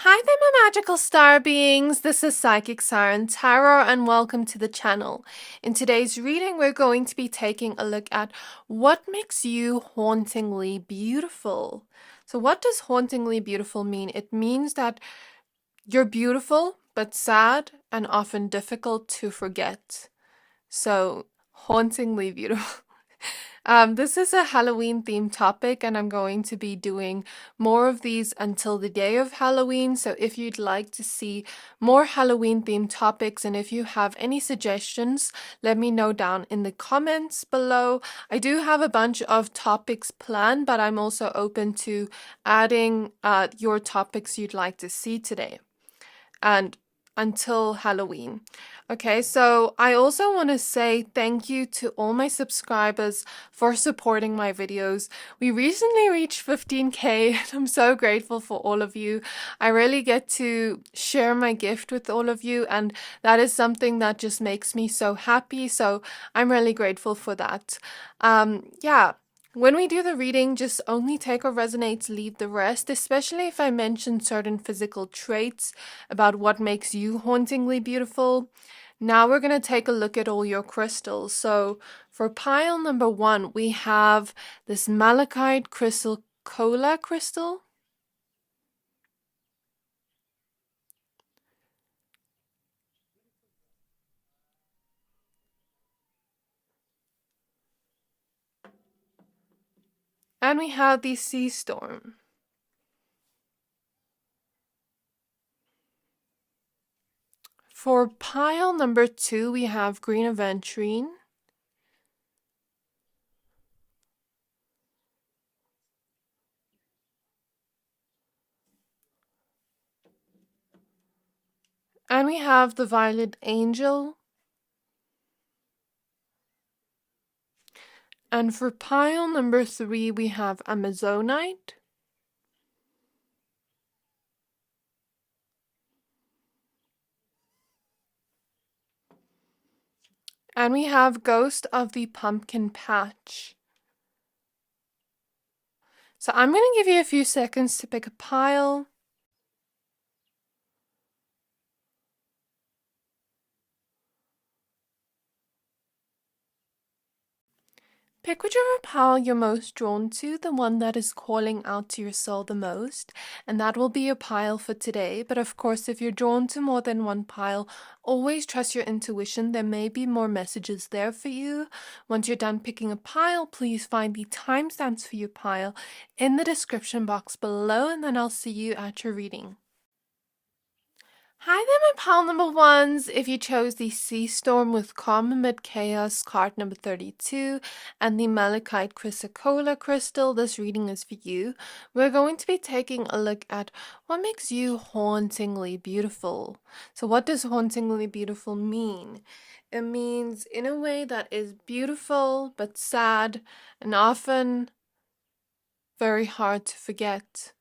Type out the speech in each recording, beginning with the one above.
Hi there, my magical star beings. This is Psychic Siren Tarot, and welcome to the channel. In today's reading, we're going to be taking a look at what makes you hauntingly beautiful. So, what does hauntingly beautiful mean? It means that you're beautiful, but sad and often difficult to forget. So, hauntingly beautiful. This is a Halloween themed topic, and I'm going to be doing more of these until the day of Halloween. So, if you'd like to see more Halloween themed topics and if you have any suggestions, let me know down in the comments below. I do have a bunch of topics planned, but I'm also open to adding your topics you'd like to see today and until Halloween. Okay, so I also want to say thank you to all my subscribers for supporting my videos. We recently reached 15K, and I'm so grateful for all of you. I really get to share my gift with all of you, and that is something that just makes me so happy. So I'm really grateful for that. Yeah. When we do the reading, just only take what resonates, leave the rest, especially if I mention certain physical traits about what makes you hauntingly beautiful. Now we're going to take a look at all your crystals. So for pile number 1, we have this Malachite crystal, cola crystal. And we have the sea storm. For pile number 2, we have green aventurine. And we have the violet angel. And for pile number 3, we have Amazonite. And we have Ghost of the Pumpkin Patch. So I'm going to give you a few seconds to pick a pile. Pick whichever pile you're most drawn to, the one that is calling out to your soul the most, and that will be your pile for today. But of course, if you're drawn to more than one pile, always trust your intuition. There may be more messages there for you. Once you're done picking a pile, please find the timestamps for your pile in the description box below, and then I'll see you at your reading. Hi there, my pile number 1s. If you chose the Sea Storm with Calm Amid Chaos card number 32 and the Malachite Chrysocolla crystal, this reading is for you. We're going to be taking a look at what makes you hauntingly beautiful. So what does hauntingly beautiful mean? It means in a way that is beautiful but sad and often very hard to forget.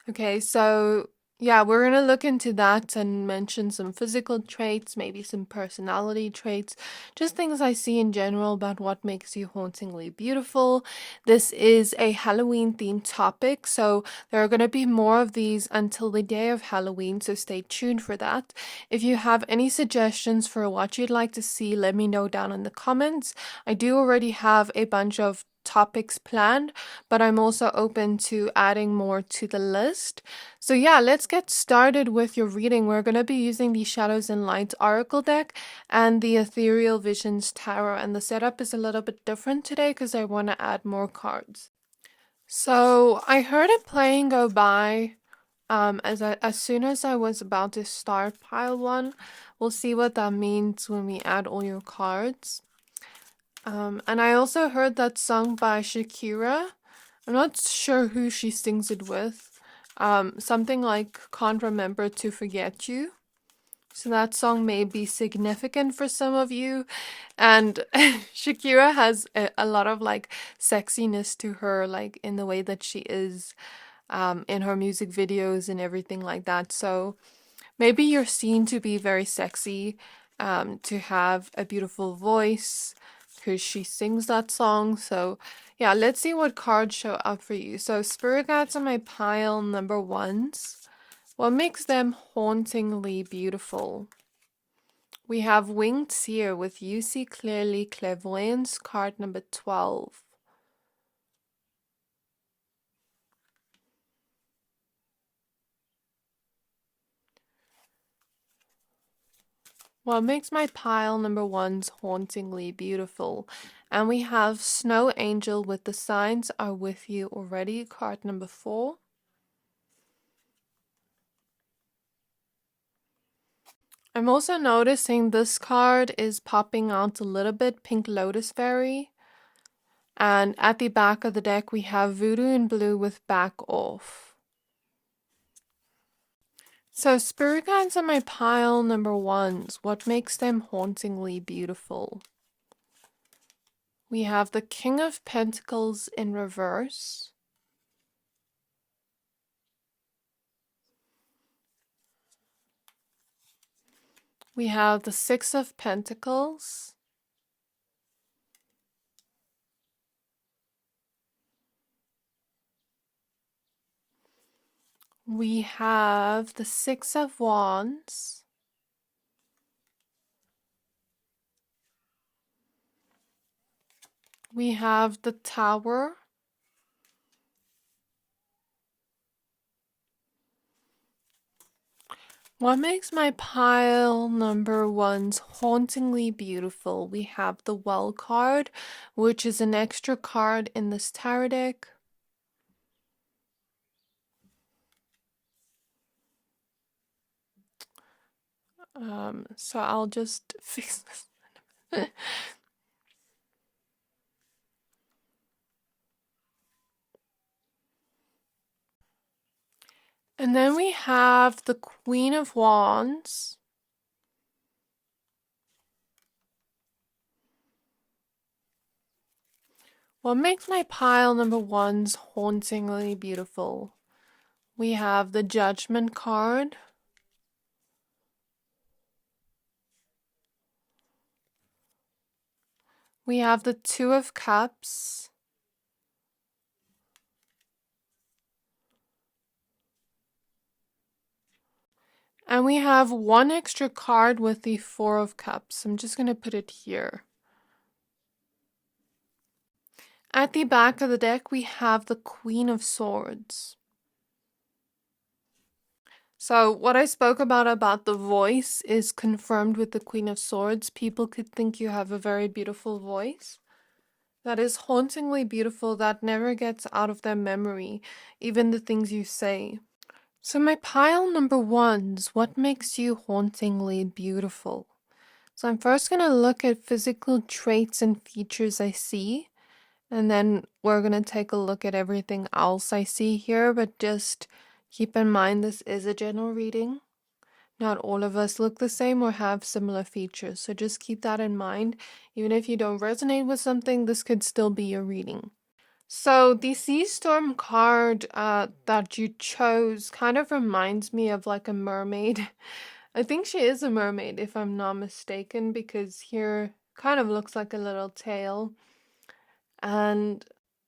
Okay, so yeah, we're going to look into that and mention some physical traits, maybe some personality traits, just things I see in general about what makes you hauntingly beautiful. This is a Halloween themed topic, so there are going to be more of these until the day of Halloween, so stay tuned for that. If you have any suggestions for what you'd like to see, let me know down in the comments. I do already have a bunch of topics planned, but I'm also open to adding more to the list. So yeah, let's get started with your reading. We're going to be using the Shadows and Lights Oracle deck and the Ethereal Visions Tarot, and the setup is a little bit different today because I want to add more cards. So I heard it playing go by as soon as I was about to start pile 1. We'll see what that means when we add all your cards. And I also heard that song by Shakira. I'm not sure who she sings it with. Something like Can't Remember to Forget You. So that song may be significant for some of you. And Shakira has a lot of like sexiness to her, like in the way that she is in her music videos and everything like that. So maybe you're seen to be very sexy, to have a beautiful voice, because she sings that song. So yeah, let's see what cards show up for you. So spirit guides on my pile number 1s. What makes them hauntingly beautiful? We have Winged Seer with You See Clearly Clairvoyance, card number 12. What makes my pile number ones hauntingly beautiful? And we have Snow Angel with The Signs Are With You Already, card number 4. I'm also noticing this card is popping out a little bit, Pink Lotus Fairy. And at the back of the deck, we have Voodoo in Blue with Back Off. So spirit guides on my pile number ones. What makes them hauntingly beautiful? We have the King of Pentacles in reverse. We have the Six of Pentacles. We have the Six of Wands. We have the Tower. What makes my pile number ones hauntingly beautiful? We have the Well card, which is an extra card in this tarot deck. So I'll just fix this. And then we have the Queen of Wands. What makes my pile number ones hauntingly beautiful? We have the Judgment card. We have the Two of Cups. And we have one extra card with the Four of Cups. I'm just going to put it here. At the back of the deck, we have the Queen of Swords. So what I spoke about the voice is confirmed with the Queen of Swords. People could think you have a very beautiful voice that is hauntingly beautiful, that never gets out of their memory, even the things you say. So my pile number ones, what makes you hauntingly beautiful? So I'm first going to look at physical traits and features I see, and then we're going to take a look at everything else I see here, but just keep in mind this is a general reading. Not all of us look the same or have similar features, so just keep that in mind. Even if you don't resonate with something, this could still be your reading. So the Sea Storm card that you chose kind of reminds me of like a mermaid. I think she is a mermaid if I'm not mistaken, because here kind of looks like a little tail. And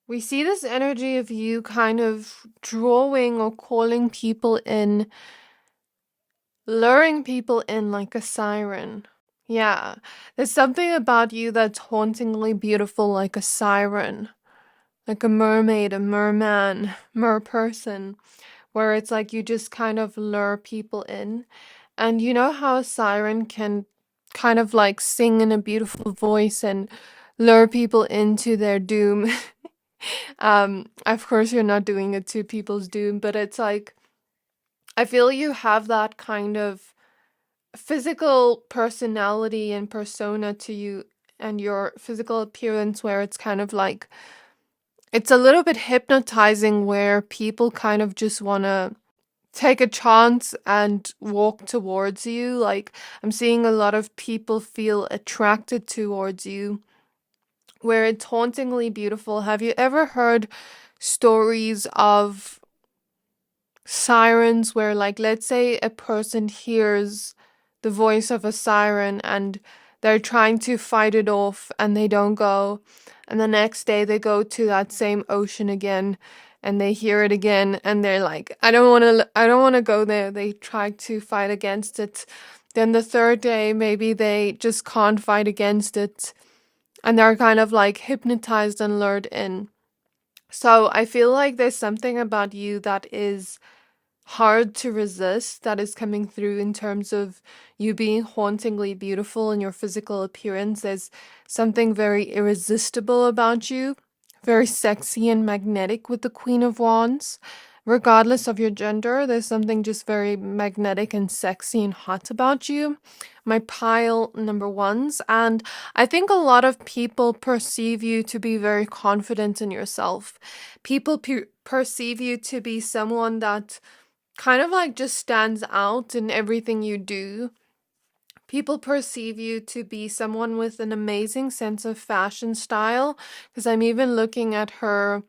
we see this energy of you kind of drawing or calling people in, luring people in like a siren. Yeah, there's something about you that's hauntingly beautiful, like a siren, like a mermaid, a merman, merperson, where it's like you just kind of lure people in. And you know how a siren can kind of like sing in a beautiful voice and lure people into their doom. Of course you're not doing it to people's doom, but it's like I feel you have that kind of physical personality and persona to you and your physical appearance, where it's kind of like it's a little bit hypnotizing, where people kind of just want to take a chance and walk towards you. Like I'm seeing a lot of people feel attracted towards you, where it's hauntingly beautiful. Have you ever heard stories of sirens where, like, let's say a person hears the voice of a siren and they're trying to fight it off and they don't go, and the next day they go to that same ocean again and they hear it again and they're like, I don't want to go there. They try to fight against it. Then the third day, maybe they just can't fight against it and they're kind of like hypnotized and lured in. So I feel like there's something about you that is hard to resist that is coming through in terms of you being hauntingly beautiful in your physical appearance. There's something very irresistible about you, very sexy and magnetic with the Queen of Wands. Regardless of your gender, there's something just very magnetic and sexy and hot about you. My pile number ones. And I think a lot of people perceive you to be very confident in yourself. People perceive you to be someone that kind of like just stands out in everything you do. People perceive you to be someone with an amazing sense of fashion style, because I'm even looking at her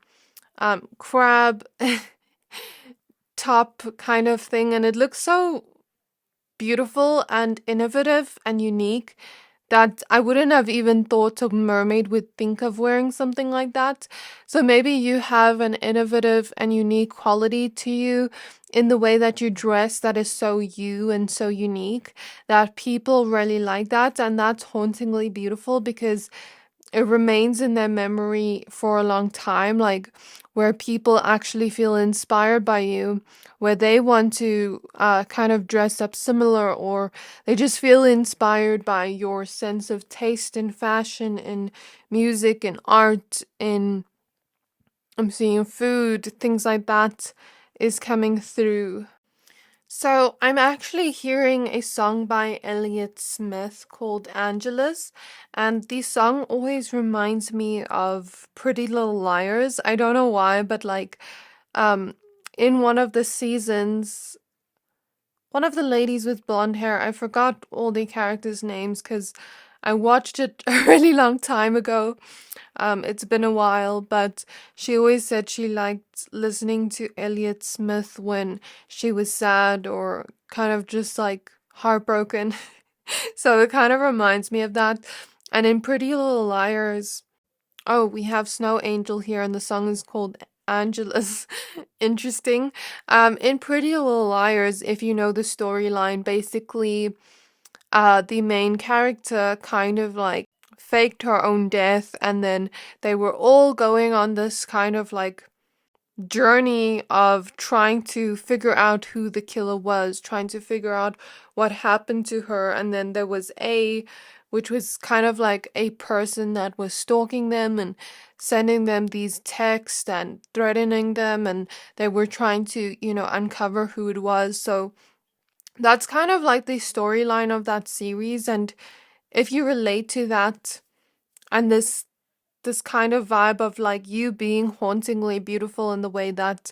crab top kind of thing, and it looks so beautiful and innovative and unique that I wouldn't have even thought a mermaid would think of wearing something like that. So maybe you have an innovative and unique quality to you in the way that you dress that is so you and so unique that people really like that. And that's hauntingly beautiful because it remains in their memory for a long time, like where people actually feel inspired by you, where they want to kind of dress up similar, or they just feel inspired by your sense of taste in fashion, in music, in art, in I'm seeing food, things like that is coming through. So I'm actually hearing a song by Elliott Smith called Angelus, and the song always reminds me of Pretty Little Liars. I don't know why, but like um in one of the seasons, one of the ladies with blonde hair, I forgot all the characters' names because I watched it a really long time ago. It's been a while, but she always said she liked listening to Elliott Smith when she was sad or kind of just like heartbroken. So it kind of reminds me of that. And in Pretty Little Liars, oh, we have Snow Angel here, and the song is called Angelus. Interesting. In Pretty Little Liars, if you know the storyline, basically, the main character kind of like faked her own death, and then they were all going on this kind of like journey of trying to figure out who the killer was, trying to figure out what happened to her. And then there was which was kind of like a person that was stalking them and sending them these texts and threatening them, and they were trying to, uncover who it was. So that's kind of like the storyline of that series. And if you relate to that and this kind of vibe of like you being hauntingly beautiful in the way that,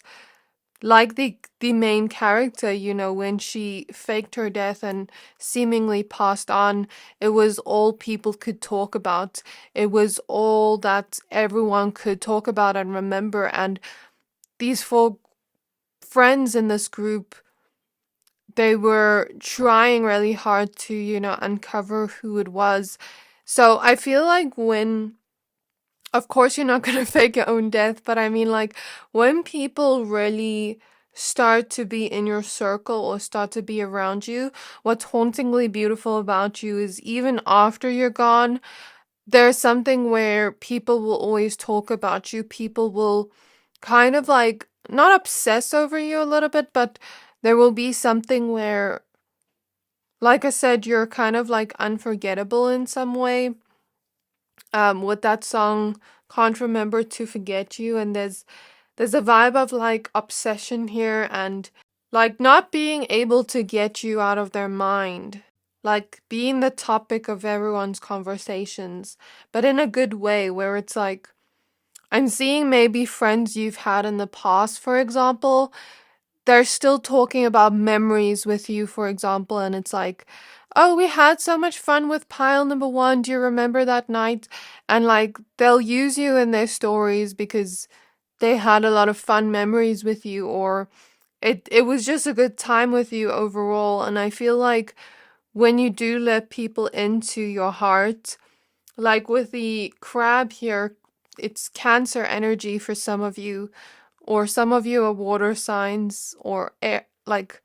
like the main character, when she faked her death and seemingly passed on, it was all people could talk about. It was all that everyone could talk about and remember. And these four friends in this group, they were trying really hard to, uncover who it was. So I feel like when, of course, you're not going to fake your own death, but I mean, like, when people really start to be in your circle or start to be around you, what's hauntingly beautiful about you is even after you're gone, there's something where people will always talk about you. People will kind of like not obsess over you a little bit, but there will be something where, like I said, you're kind of like unforgettable in some way. With that song, Can't Remember to Forget You, and there's a vibe of like obsession here and like not being able to get you out of their mind. Like being the topic of everyone's conversations, but in a good way where it's like, I'm seeing maybe friends you've had in the past, for example, they're still talking about memories with you, for example, and it's like, oh, we had so much fun with pile number one. Do you remember that night? And like, they'll use you in their stories because they had a lot of fun memories with you, or it was just a good time with you overall. And I feel like when you do let people into your heart, like with the crab here, it's Cancer energy for some of you, or some of you are water signs or air, like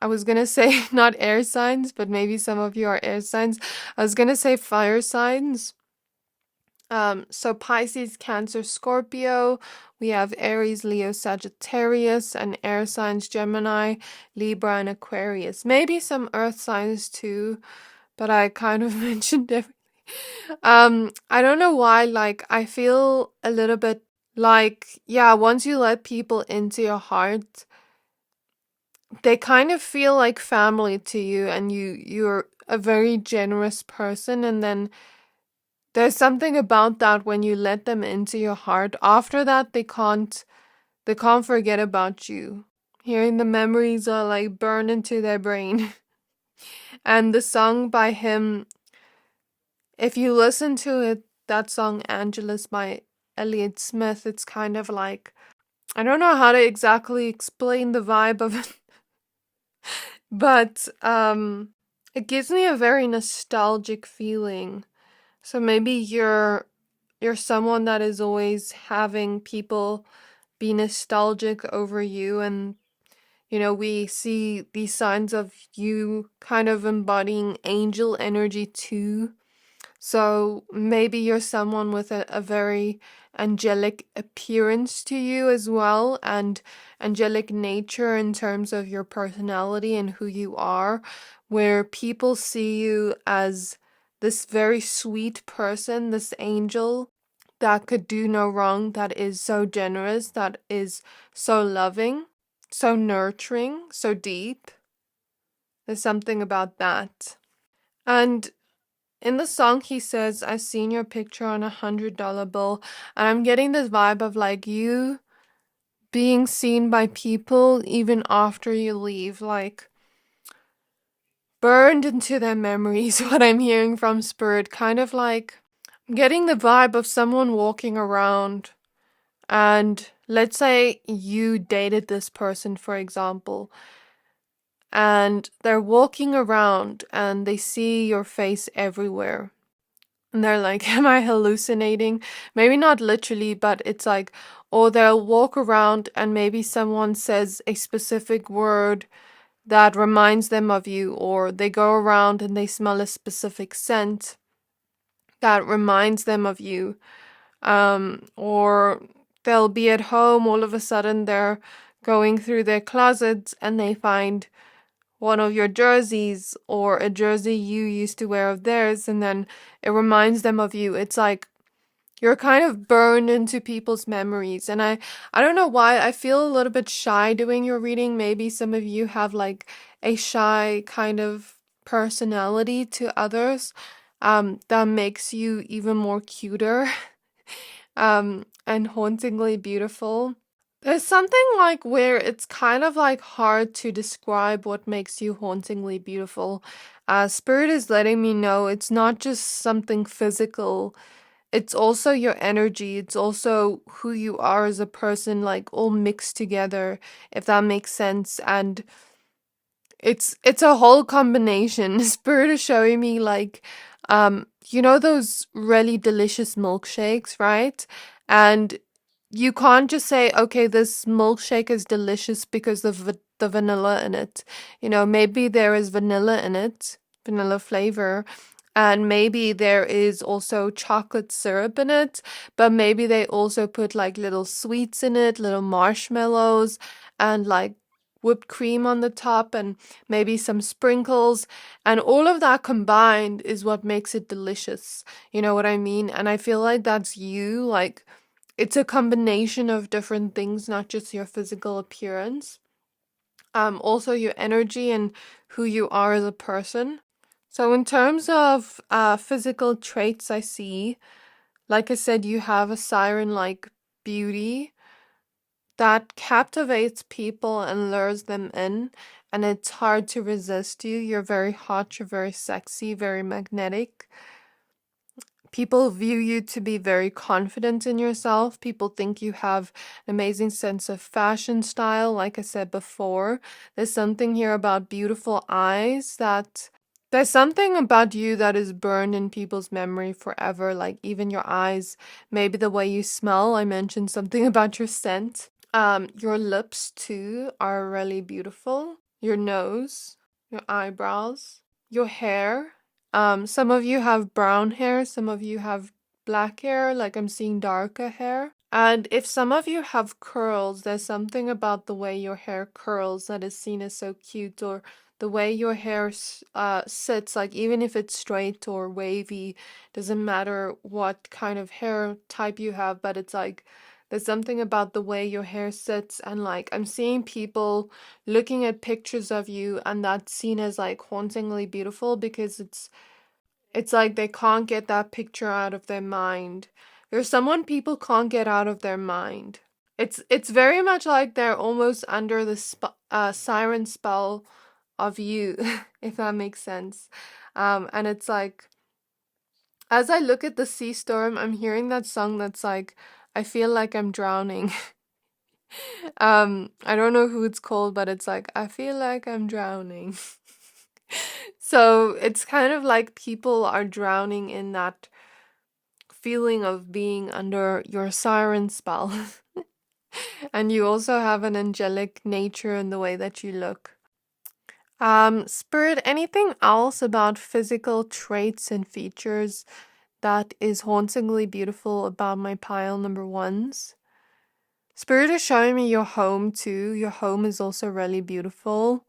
I was gonna say not air signs, but maybe some of you are air signs. I was gonna say fire signs. So Pisces, Cancer, Scorpio. We have Aries, Leo, Sagittarius, and air signs Gemini, Libra, and Aquarius. Maybe some earth signs too, but I kind of mentioned everything. I don't know why, like, I feel a little bit like, yeah, once you let people into your heart, they kind of feel like family to you, and you're a very generous person, and then there's something about that when you let them into your heart. After that, they can't forget about you. Hearing the memories are like burned into their brain. And the song by him, if you listen to it, that song Angelus by Elliott Smith, it's kind of like, I don't know how to exactly explain the vibe of it, but it gives me a very nostalgic feeling. So maybe you're someone that is always having people be nostalgic over you, and we see these signs of you kind of embodying angel energy too. So maybe you're someone with a very angelic appearance to you as well, and angelic nature in terms of your personality and who you are, where people see you as this very sweet person, this angel that could do no wrong, that is so generous, that is so loving, so nurturing, so deep. There's something about that. And in the song, he says, I've seen your picture on $100 bill. And I'm getting this vibe of like you being seen by people even after you leave, like burned into their memories, what I'm hearing from Spirit. Kind of like I'm getting the vibe of someone walking around, and let's say you dated this person, for example, and they're walking around and they see your face everywhere. And they're like, am I hallucinating? Maybe not literally, but it's like, or they'll walk around and maybe someone says a specific word that reminds them of you, or they go around and they smell a specific scent that reminds them of you. Or they'll be at home, all of a sudden they're going through their closets and they find one of your jerseys or a jersey you used to wear of theirs, and then it reminds them of you. It's like you're kind of burned into people's memories. And I don't know why I feel a little bit shy doing your reading. Maybe some of you have like a shy kind of personality to others, that makes you even more cuter, and hauntingly beautiful. There's something like where it's kind of like hard to describe what makes you hauntingly beautiful. Spirit is letting me know it's not just something physical, it's also your energy, it's also who you are as a person, like all mixed together, if that makes sense. And it's a whole combination. Spirit is showing me like those really delicious milkshakes, right? And you can't just say, okay, this milkshake is delicious because of the vanilla in it. Maybe there is vanilla in it, vanilla flavor, and maybe there is also chocolate syrup in it, but maybe they also put like little sweets in it, little marshmallows, and like whipped cream on the top, and maybe some sprinkles, and all of that combined is what makes it delicious. You know what I mean? And I feel like that's you, like it's a combination of different things, not just your physical appearance. Also your energy and who you are as a person. So in terms of physical traits, I see, like I said, you have a siren-like beauty that captivates people and lures them in, and it's hard to resist you. You're very hot, you're very sexy, very magnetic. People view you to be very confident in yourself. People think you have an amazing sense of fashion style. Like I said before, there's something here about beautiful eyes that there's something about you that is burned in people's memory forever. Like even your eyes, maybe the way you smell. I mentioned something about your scent. Your lips too are really beautiful. Your nose, your eyebrows, your hair. Some of you have brown hair, some of you have black hair, like I'm seeing darker hair. And if some of you have curls, there's something about the way your hair curls that is seen as so cute, or the way your hair sits, like even if it's straight or wavy, doesn't matter what kind of hair type you have, but it's like there's something about the way your hair sits, and like I'm seeing people looking at pictures of you, and that's seen as like hauntingly beautiful because it's like they can't get that picture out of their mind. There's someone people can't get out of their mind. It's very much like they're almost under the siren spell of you, if that makes sense. And it's like as I look at the sea storm, I'm hearing that song that's like, I feel like I'm drowning. I don't know who it's called, but it's like, I feel like I'm drowning. So it's kind of like people are drowning in that feeling of being under your siren spell. And you also have an angelic nature in the way that you look. Spirit, anything else about physical traits and features that is hauntingly beautiful about my pile number ones? Spirit is showing me your home too. Your home is also really beautiful.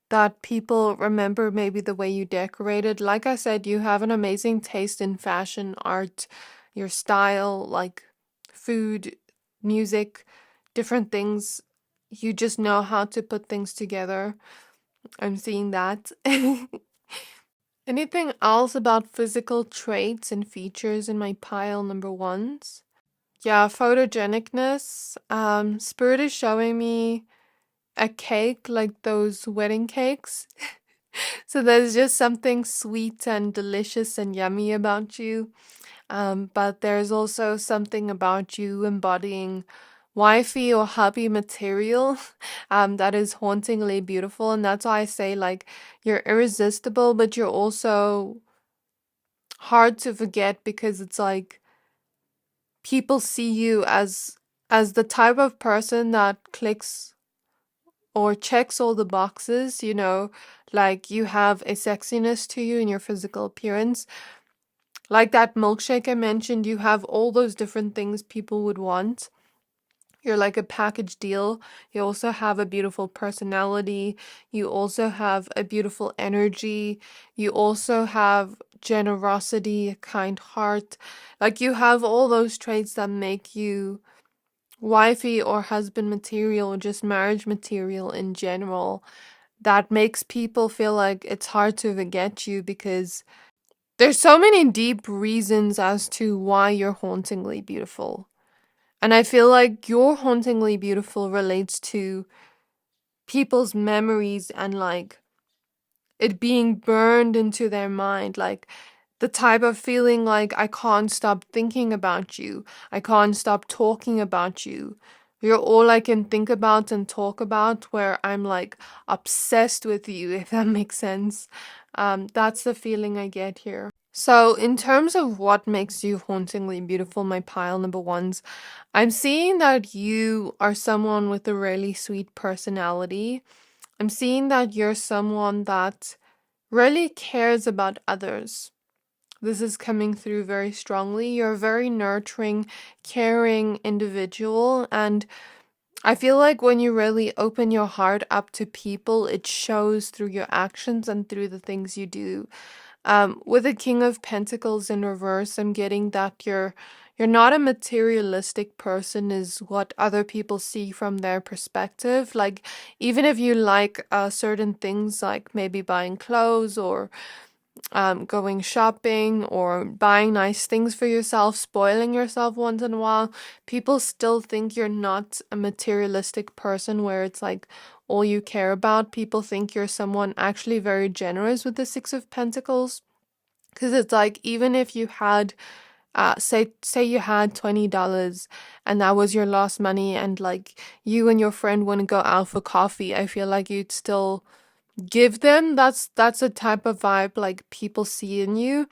That people remember maybe the way you decorated. Like I said, you have an amazing taste in fashion, art, your style, like food, music, different things. You just know how to put things together. I'm seeing that. Anything else about physical traits and features in my pile number ones? Yeah, photogenicness. Spirit is showing me a cake, like those wedding cakes. So there's just something sweet and delicious and yummy about you. But there's also something about you embodying wifey or hubby material that is hauntingly beautiful. And that's why I say, like, you're irresistible, but you're also hard to forget because it's like people see you as the type of person that clicks or checks all the boxes, like you have a sexiness to you in your physical appearance. Like that milkshake I mentioned, you have all those different things people would want. You're like a package deal. You also have a beautiful personality. You also have a beautiful energy. You also have generosity, a kind heart. Like you have all those traits that make you wifey or husband material or just marriage material in general. That makes people feel like it's hard to forget you because there's so many deep reasons as to why you're hauntingly beautiful. And I feel like your hauntingly beautiful relates to people's memories and like it being burned into their mind. Like the type of feeling like I can't stop thinking about you. I can't stop talking about you. You're all I can think about and talk about, where I'm like obsessed with you, if that makes sense. That's the feeling I get here. So, in terms of what makes you hauntingly beautiful, my pile number ones, I'm seeing that you are someone with a really sweet personality. I'm seeing that you're someone that really cares about others. This is coming through very strongly. You're a very nurturing, caring individual. And I feel like when you really open your heart up to people, it shows through your actions and through the things you do. With the King of Pentacles in reverse, I'm getting that you're not a materialistic person is what other people see from their perspective. Like even if you like certain things, like maybe buying clothes or going shopping or buying nice things for yourself, spoiling yourself once in a while, people still think you're not a materialistic person where it's like all you care about. People think you're someone actually very generous with the Six of Pentacles. Because it's like, even if you had, say you had $20 and that was your last money, and like you and your friend want to go out for coffee, I feel like you'd still give them. That's a type of vibe like people see in you.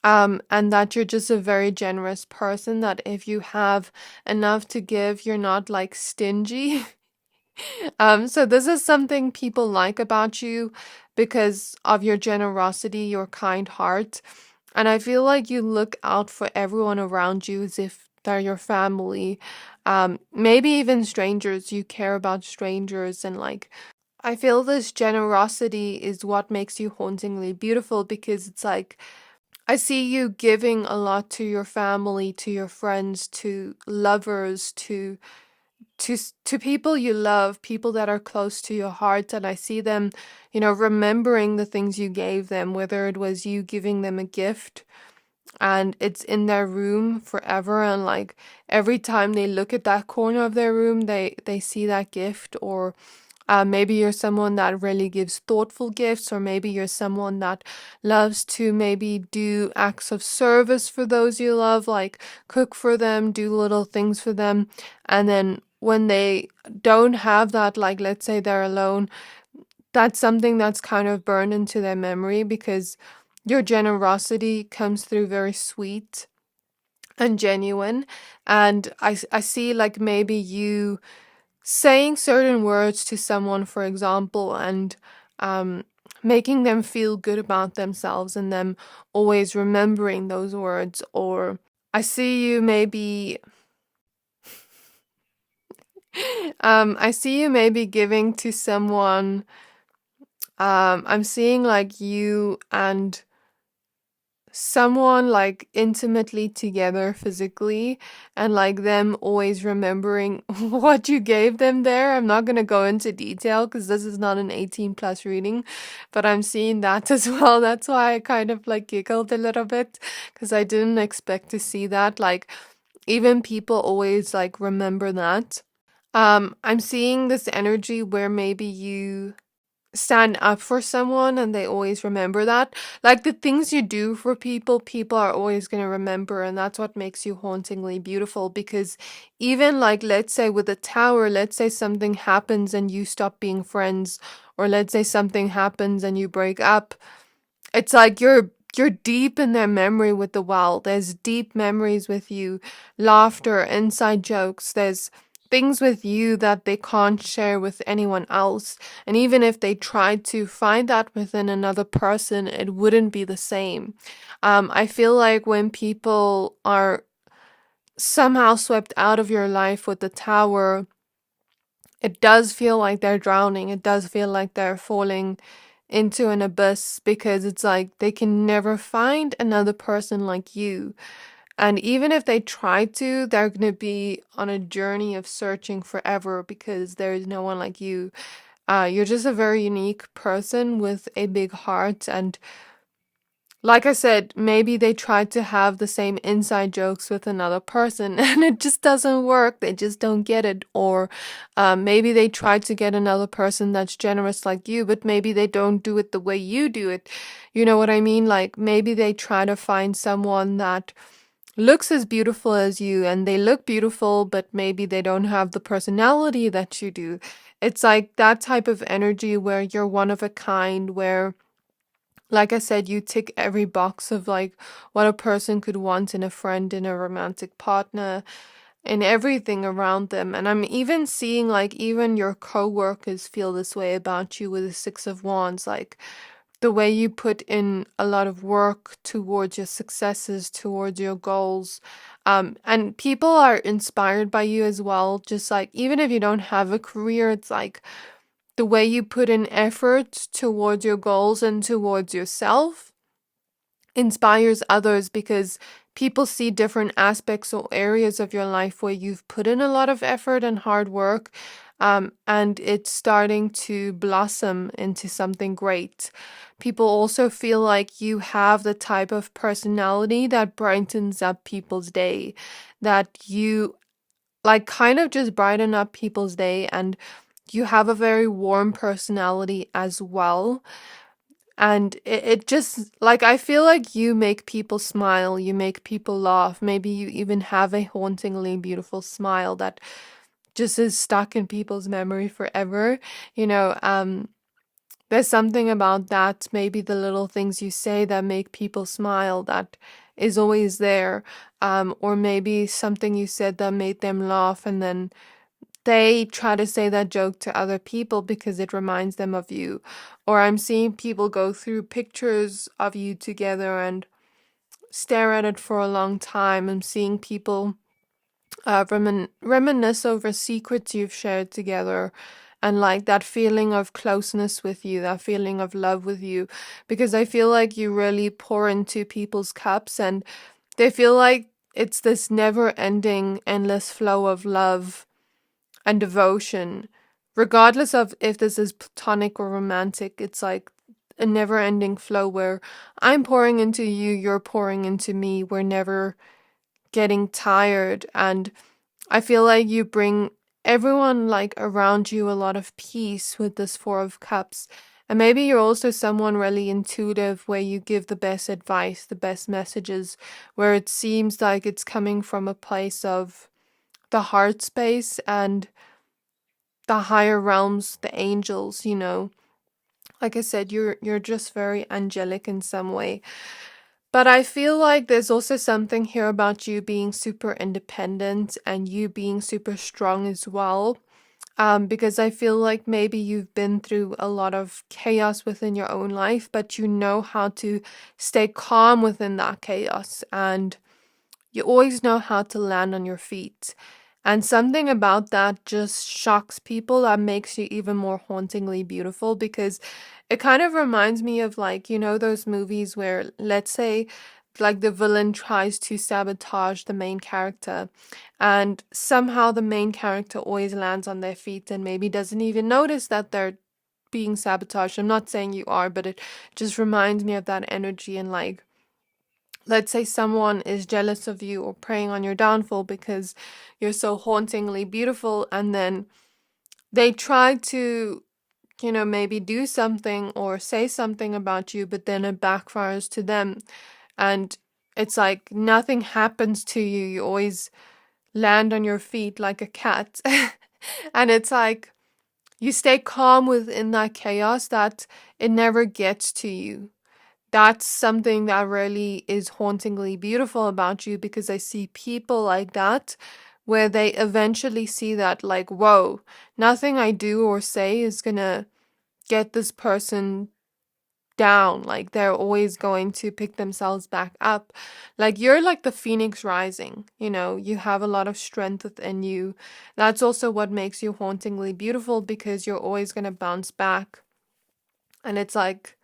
and that you're just a very generous person, that if you have enough to give, you're not like stingy. So this is something people like about you because of your generosity, your kind heart. And I feel like you look out for everyone around you as if they're your family. Maybe even strangers. You care about strangers, and like I feel this generosity is what makes you hauntingly beautiful, because it's like I see you giving a lot to your family, to your friends, to lovers, to people you love, people that are close to your heart, and I see them, remembering the things you gave them, whether it was you giving them a gift and it's in their room forever, and like every time they look at that corner of their room, they see that gift. Or maybe you're someone that really gives thoughtful gifts, or maybe you're someone that loves to maybe do acts of service for those you love, like cook for them, do little things for them. And then when they don't have that, like let's say they're alone, that's something that's kind of burned into their memory, because your generosity comes through very sweet and genuine. And I see like maybe you saying certain words to someone, for example, and um, making them feel good about themselves, and them always remembering those words. Or I see you maybe, I see you maybe giving to someone. I'm seeing like you and someone like intimately together physically, and like them always remembering what you gave them there. I'm not going to go into detail because this is not an 18 plus reading, but I'm seeing that as well. That's why I kind of like giggled a little bit, because I didn't expect to see that. Like even people always like remember that. I'm seeing this energy where maybe you stand up for someone and they always remember that. Like the things you do for people, people are always going to remember, and that's what makes you hauntingly beautiful. Because even like let's say with a tower, let's say something happens and you stop being friends, or let's say something happens and you break up, it's like you're deep in their memory with the well. There's deep memories with you, laughter, inside jokes. There's things with you that they can't share with anyone else. And even if they tried to find that within another person, it wouldn't be the same. I feel like when people are somehow swept out of your life with the tower, it does feel like they're drowning. It does feel like they're falling into an abyss, because it's like they can never find another person like you. And even if they try to, they're going to be on a journey of searching forever, because there is no one like you. You're just a very unique person with a big heart, and like I said, maybe they tried to have the same inside jokes with another person and it just doesn't work. They just don't get it. Or maybe they tried to get another person that's generous like you, but maybe they don't do it the way you do it. You know what I mean? Like maybe they try to find someone that looks as beautiful as you, and they look beautiful, but maybe they don't have the personality that you do. It's like that type of energy where you're one of a kind, where like I said, you tick every box of like what a person could want in a friend, in a romantic partner, in everything around them. And I'm even seeing like even your co-workers feel this way about you with the Six of Wands, like the way you put in a lot of work towards your successes, towards your goals. And people are inspired by you as well. Just like even if you don't have a career, it's like the way you put in effort towards your goals and towards yourself inspires others, because people see different aspects or areas of your life where you've put in a lot of effort and hard work, and it's starting to blossom into something great. People also feel like you have the type of personality that brightens up people's day, that you like kind of just brighten up people's day, and you have a very warm personality as well. And it just like I feel like you make people smile, you make people laugh. Maybe you even have a hauntingly beautiful smile that just is stuck in people's memory forever. You know, there's something about that, maybe the little things you say that make people smile, that is always there. Or maybe something you said that made them laugh, and then they try to say that joke to other people because it reminds them of you. Or I'm seeing people go through pictures of you together and stare at it for a long time. I'm seeing people reminisce over secrets you've shared together, and like that feeling of closeness with you, that feeling of love with you, because I feel like you really pour into people's cups and they feel like it's this never ending, endless flow of love and devotion, regardless of if this is platonic or romantic. It's like a never ending flow where I'm pouring into you, you're pouring into me. We're never getting tired. And I feel like you bring everyone like around you a lot of peace with this Four of Cups. And maybe you're also someone really intuitive where you give the best advice, the best messages, where it seems like it's coming from a place of the heart space and the higher realms, the angels, you know. Like I said, you're just very angelic in some way. But I feel like there's also something here about you being super independent and you being super strong as well. Because I feel like maybe you've been through a lot of chaos within your own life, but you know how to stay calm within that chaos, and you always know how to land on your feet. And something about that just shocks people that makes you even more hauntingly beautiful, because it kind of reminds me of, like, you know, those movies where, let's say, like the villain tries to sabotage the main character, and somehow the main character always lands on their feet and maybe doesn't even notice that they're being sabotaged. I'm not saying you are, but it just reminds me of that energy. And like, let's say someone is jealous of you or preying on your downfall because you're so hauntingly beautiful, and then they try to, you know, maybe do something or say something about you, but then it backfires to them. And it's like nothing happens to you. You always land on your feet like a cat. And it's like you stay calm within that chaos, that it never gets to you. That's something that really is hauntingly beautiful about you, because I see people like that where they eventually see that, like, whoa, nothing I do or say is gonna get this person down. Like, they're always going to pick themselves back up. Like, you're like the phoenix rising, you know, you have a lot of strength within you. That's also what makes you hauntingly beautiful, because you're always gonna bounce back. And it's like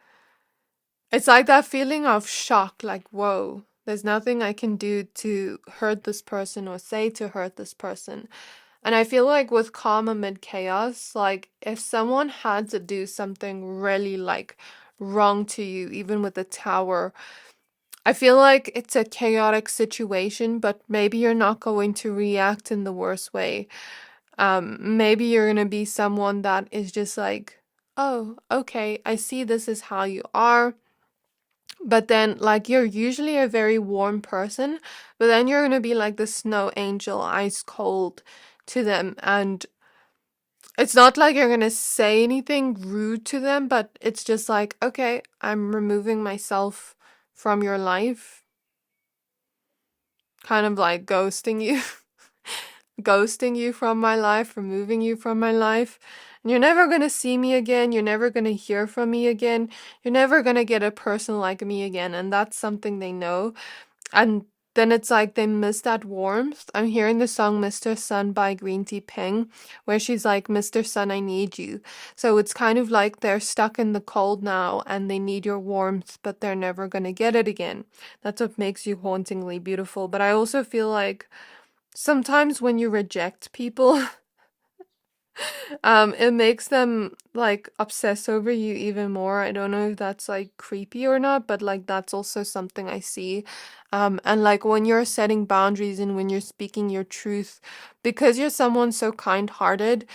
that feeling of shock, like, whoa, there's nothing I can do to hurt this person or say to hurt this person. And I feel like with calm amid chaos, like if someone had to do something really like wrong to you, even with the tower, I feel like it's a chaotic situation, but maybe you're not going to react in the worst way. Maybe you're gonna be someone that is just like, oh, okay, I see this is how you are. But then, like, you're usually a very warm person, but then you're gonna be like the snow angel, ice cold to them. And it's not like you're gonna say anything rude to them, but it's just like, okay, I'm removing myself from your life, kind of like ghosting you, ghosting you from my life, removing you from my life. And you're never gonna see me again. You're never gonna hear from me again. You're never gonna get a person like me again. And that's something they know. And then it's like they miss that warmth. I'm hearing the song Mr. Sun by Green Tea Ping, where she's like, Mr. Sun, I need you. So it's kind of like they're stuck in the cold now and they need your warmth, but they're never going to get it again. That's what makes you hauntingly beautiful. But I also feel like sometimes when you reject people, it makes them like obsess over you even more. I don't know if that's like creepy or not, but like that's also something I see. And like when you're setting boundaries and when you're speaking your truth, because you're someone so kind-hearted,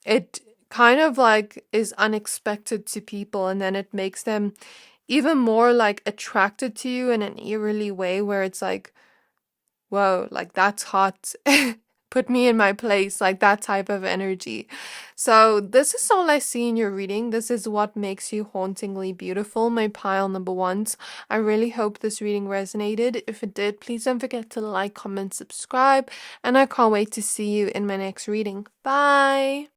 it kind of like is unexpected to people, and then it makes them even more like attracted to you in an eerily way where it's like, whoa, like that's hot. put me in my place, like that type of energy. So this is all I see in your reading. This is what makes you hauntingly beautiful, my pile number ones. I really hope this reading resonated. If it did, please don't forget to like, comment, subscribe, and I can't wait to see you in my next reading. Bye!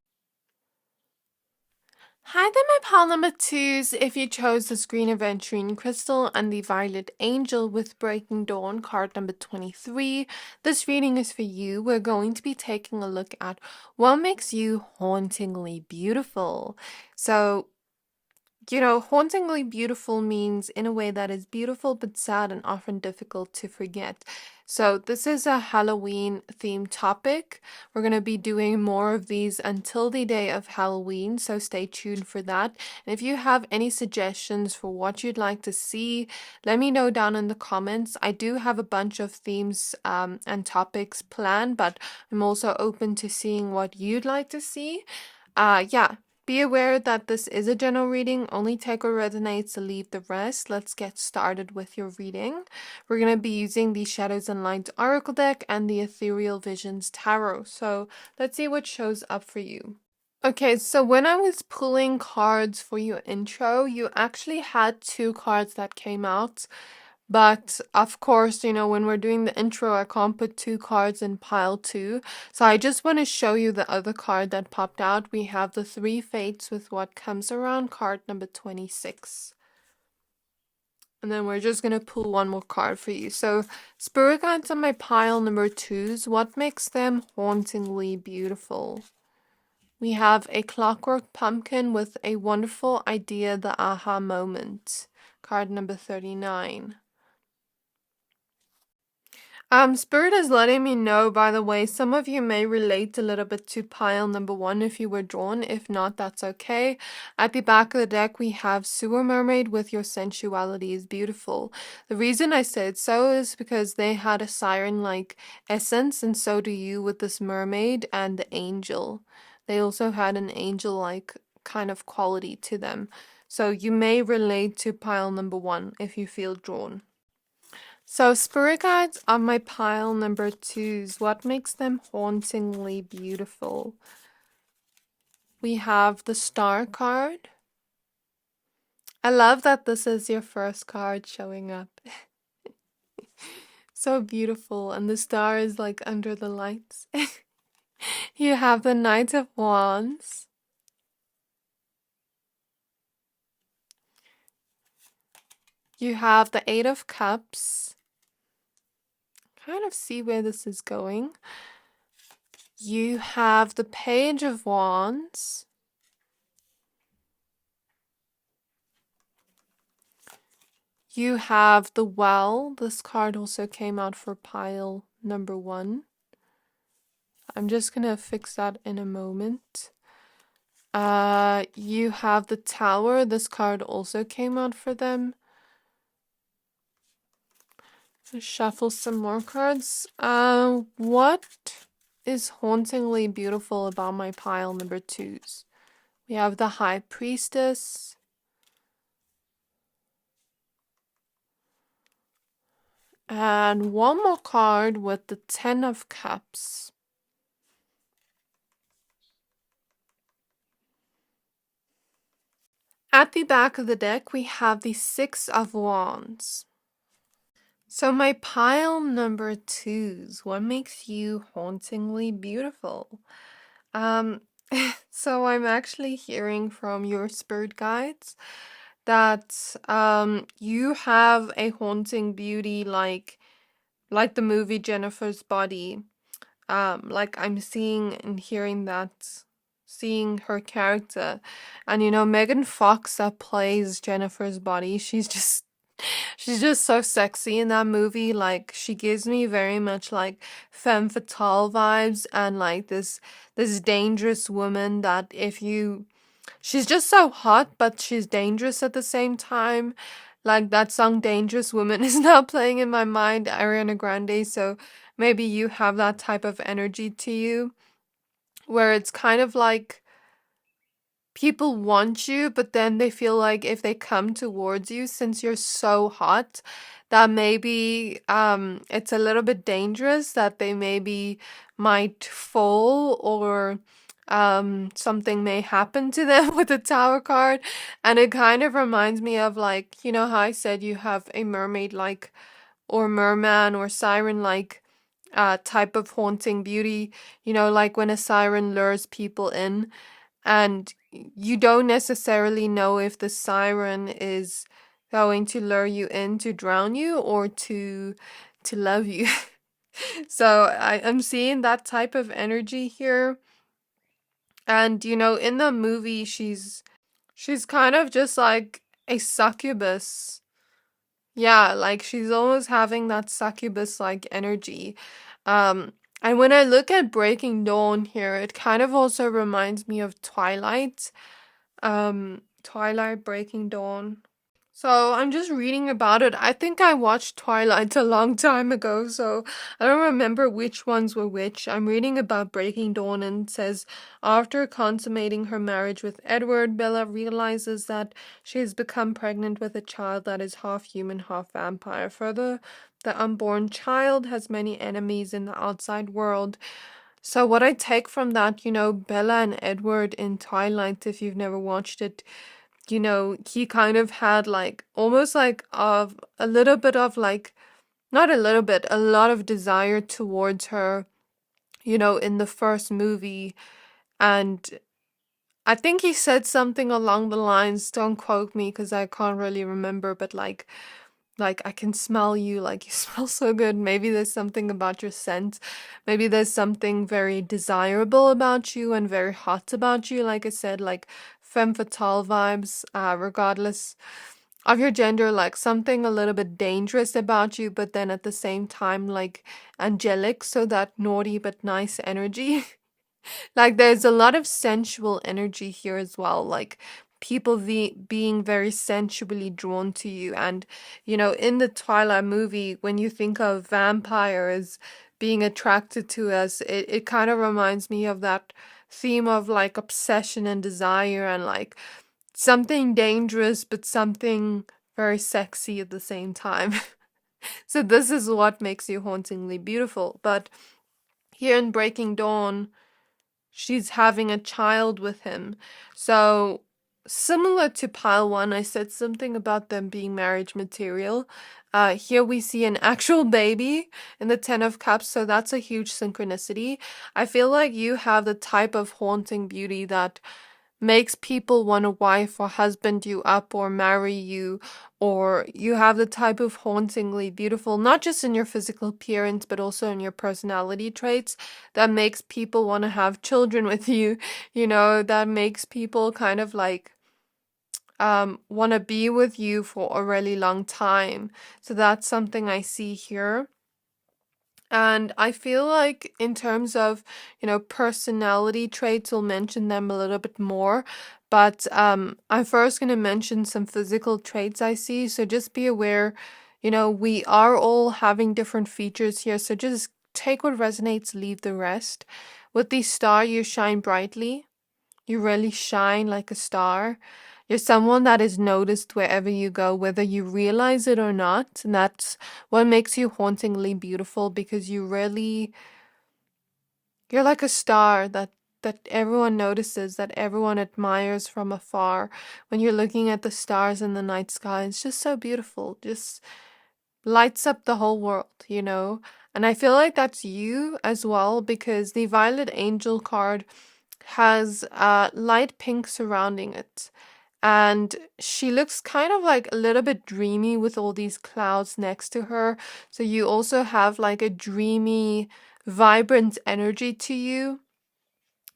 Hi there, my pile number twos. If you chose this green aventurine crystal and the violet angel with Breaking Dawn, card number 23, this reading is for you. We're going to be taking a look at what makes you hauntingly beautiful. So, hauntingly beautiful means in a way that is beautiful but sad and often difficult to forget. So this is a Halloween themed topic. We're going to be doing more of these until the day of Halloween, so stay tuned for that. And if you have any suggestions for what you'd like to see, let me know down in the comments. I do have a bunch of themes and topics planned, but I'm also open to seeing what you'd like to see. Yeah. Be aware that this is a general reading. Only take what resonates, leave the rest. Let's get started with your reading. We're going to be using the Shadows and Light Oracle deck and the Ethereal Visions Tarot. So let's see what shows up for you. Okay, so when I was pulling cards for your intro, you actually had 2 cards that came out. But of course, when we're doing the intro, I can't put 2 cards in pile 2. So I just want to show you the other card that popped out. We have the 3 Fates with What Comes Around, card number 26. And then we're just going to pull one more card for you. So Spirit Guides on my pile number 2s. What makes them hauntingly beautiful? We have a Clockwork Pumpkin with a wonderful idea, the aha moment. Card number 39. Spirit is letting me know, by the way, some of you may relate a little bit to pile number 1 if you were drawn. If not, that's okay. At the back of the deck, we have Sewer Mermaid with Your Sensuality is Beautiful. The reason I said so is because they had a siren-like essence, and so do you with this mermaid and the angel. They also had an angel-like kind of quality to them. So you may relate to pile number 1 if you feel drawn. So Spirit Guides on my pile number 2s. What makes them hauntingly beautiful? We have the Star card. I love that this is your first card showing up. So beautiful, and the star is like under the lights. You have the Knight of Wands. You have the 8 of Cups. Kind of see where this is going. You have the Page of Wands. You have the Well. This card also came out for pile number 1. I'm just going to fix that in a moment. You have the Tower. This card also came out for them. Let's shuffle some more cards. What is hauntingly beautiful about my pile number 2s? We have the High Priestess. And one more card with the 10 of Cups. At the back of the deck, we have the 6 of Wands. So my pile number 2s, what makes you hauntingly beautiful? So I'm actually hearing from your spirit guides that you have a haunting beauty like the movie Jennifer's Body. Like I'm seeing and hearing that, seeing her character. And Megan Fox that plays Jennifer's Body, she's just so sexy in that movie. Like she gives me very much like femme fatale vibes, and like this dangerous woman that she's just so hot, but she's dangerous at the same time. Like that song Dangerous Woman is now playing in my mind, Ariana Grande, so maybe you have that type of energy to you, where it's kind of like people want you, but then they feel like if they come towards you, since you're so hot, that maybe it's a little bit dangerous, that they maybe might fall, or something may happen to them with the Tower card. And it kind of reminds me of, like, you know how I said you have a mermaid like, or merman or siren like type of haunting beauty, like when a siren lures people in, and you don't necessarily know if the siren is going to lure you in to drown you, or to love you. So I'm seeing that type of energy here. And in the movie, she's kind of just like a succubus. Yeah, like she's almost having that succubus like energy. Um, and when I look at Breaking Dawn here, it kind of also reminds me of Twilight. Twilight, Breaking Dawn. So I'm just reading about it. I think I watched Twilight a long time ago, so I don't remember which ones were which. I'm reading about Breaking Dawn, and it says, after consummating her marriage with Edward, Bella realizes that she has become pregnant with a child that is half human, half vampire. Further, the unborn child has many enemies in the outside world. So what I take from that, Bella and Edward in Twilight, if you've never watched it, he kind of had like almost like of a little bit of like, not a little bit, a lot of desire towards her, in the first movie. And I think he said something along the lines, don't quote me because I can't really remember, but like I can smell you, like you smell so good. Maybe there's something about your scent. Maybe there's something very desirable about you and very hot about you. Like I said, like femme fatale vibes, regardless of your gender, like something a little bit dangerous about you, but then at the same time, like angelic, so that naughty but nice energy. Like there's a lot of sensual energy here as well, like people being very sensually drawn to you. And in the Twilight movie, when you think of vampires being attracted to us, it kind of reminds me of that theme of like obsession and desire, and like something dangerous but something very sexy at the same time. So this is what makes you hauntingly beautiful. But here in Breaking Dawn, she's having a child with him. So similar to pile one, I said something about them being marriage material. Here we see an actual baby in the Ten of Cups, so that's a huge synchronicity. I feel like you have the type of haunting beauty that makes people want to wife or husband you up or marry you, or you have the type of hauntingly beautiful, not just in your physical appearance, but also in your personality traits, that makes people want to have children with you, that makes people kind of like want to be with you for a really long time. So that's something I see here. And I feel like in terms of, personality traits, we'll mention them a little bit more. But I'm first going to mention some physical traits I see. So just be aware, we are all having different features here. So just take what resonates, leave the rest. With the star, you shine brightly. You really shine like a star. You're someone that is noticed wherever you go, whether you realize it or not. And that's what makes you hauntingly beautiful, because you're like a star that everyone notices, that everyone admires from afar. When you're looking at the stars in the night sky, it's just so beautiful. Just lights up the whole world. And I feel like that's you as well, because the Violet Angel card has light pink surrounding it. And she looks kind of like a little bit dreamy with all these clouds next to her. So you also have like a dreamy, vibrant energy to you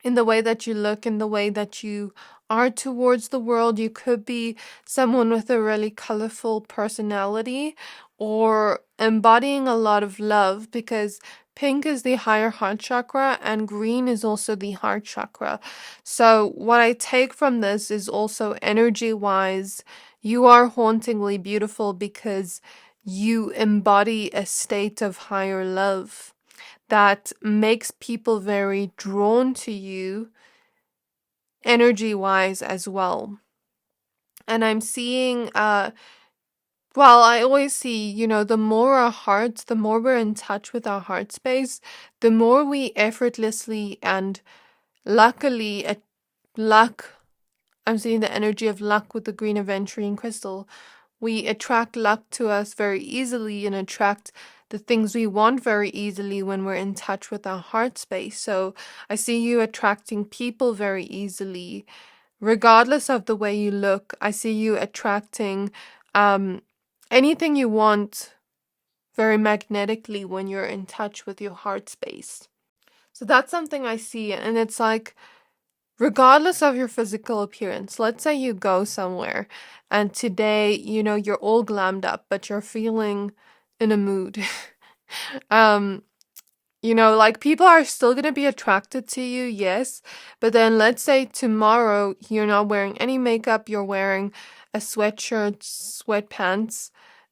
in the way that you look, in the way that you are towards the world. You could be someone with a really colorful personality, or embodying a lot of love, because pink is the higher heart chakra and green is also the heart chakra. So what I take from this is also energy wise, you are hauntingly beautiful because you embody a state of higher love that makes people very drawn to you energy wise as well. And I'm seeing well, I always see, the more our hearts, the more we're in touch with our heart space, the more we effortlessly and luckily luck. I'm seeing the energy of luck with the green aventurine crystal. We attract luck to us very easily and attract the things we want very easily when we're in touch with our heart space. So I see you attracting people very easily, regardless of the way you look. I see you attracting anything you want very magnetically when you're in touch with your heart space. So that's something I see, and it's like, regardless of your physical appearance, let's say you go somewhere and today, you're all glammed up, but you're feeling in a mood. um, like people are still going to be attracted to you, yes. But then let's say tomorrow you're not wearing any makeup, you're wearing a sweatshirt, sweatpants,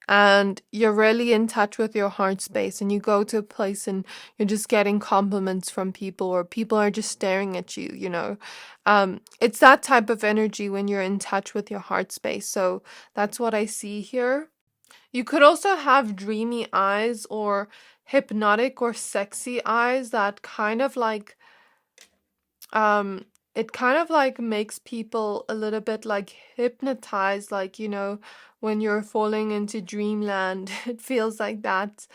and you're really in touch with your heart space, and you go to a place and you're just getting compliments from people, or people are just staring at you. It's that type of energy when you're in touch with your heart space. So that's what I see here. You could also have dreamy eyes or hypnotic or sexy eyes that kind of like it kind of like makes people a little bit like hypnotized, like when you're falling into dreamland. It feels like that.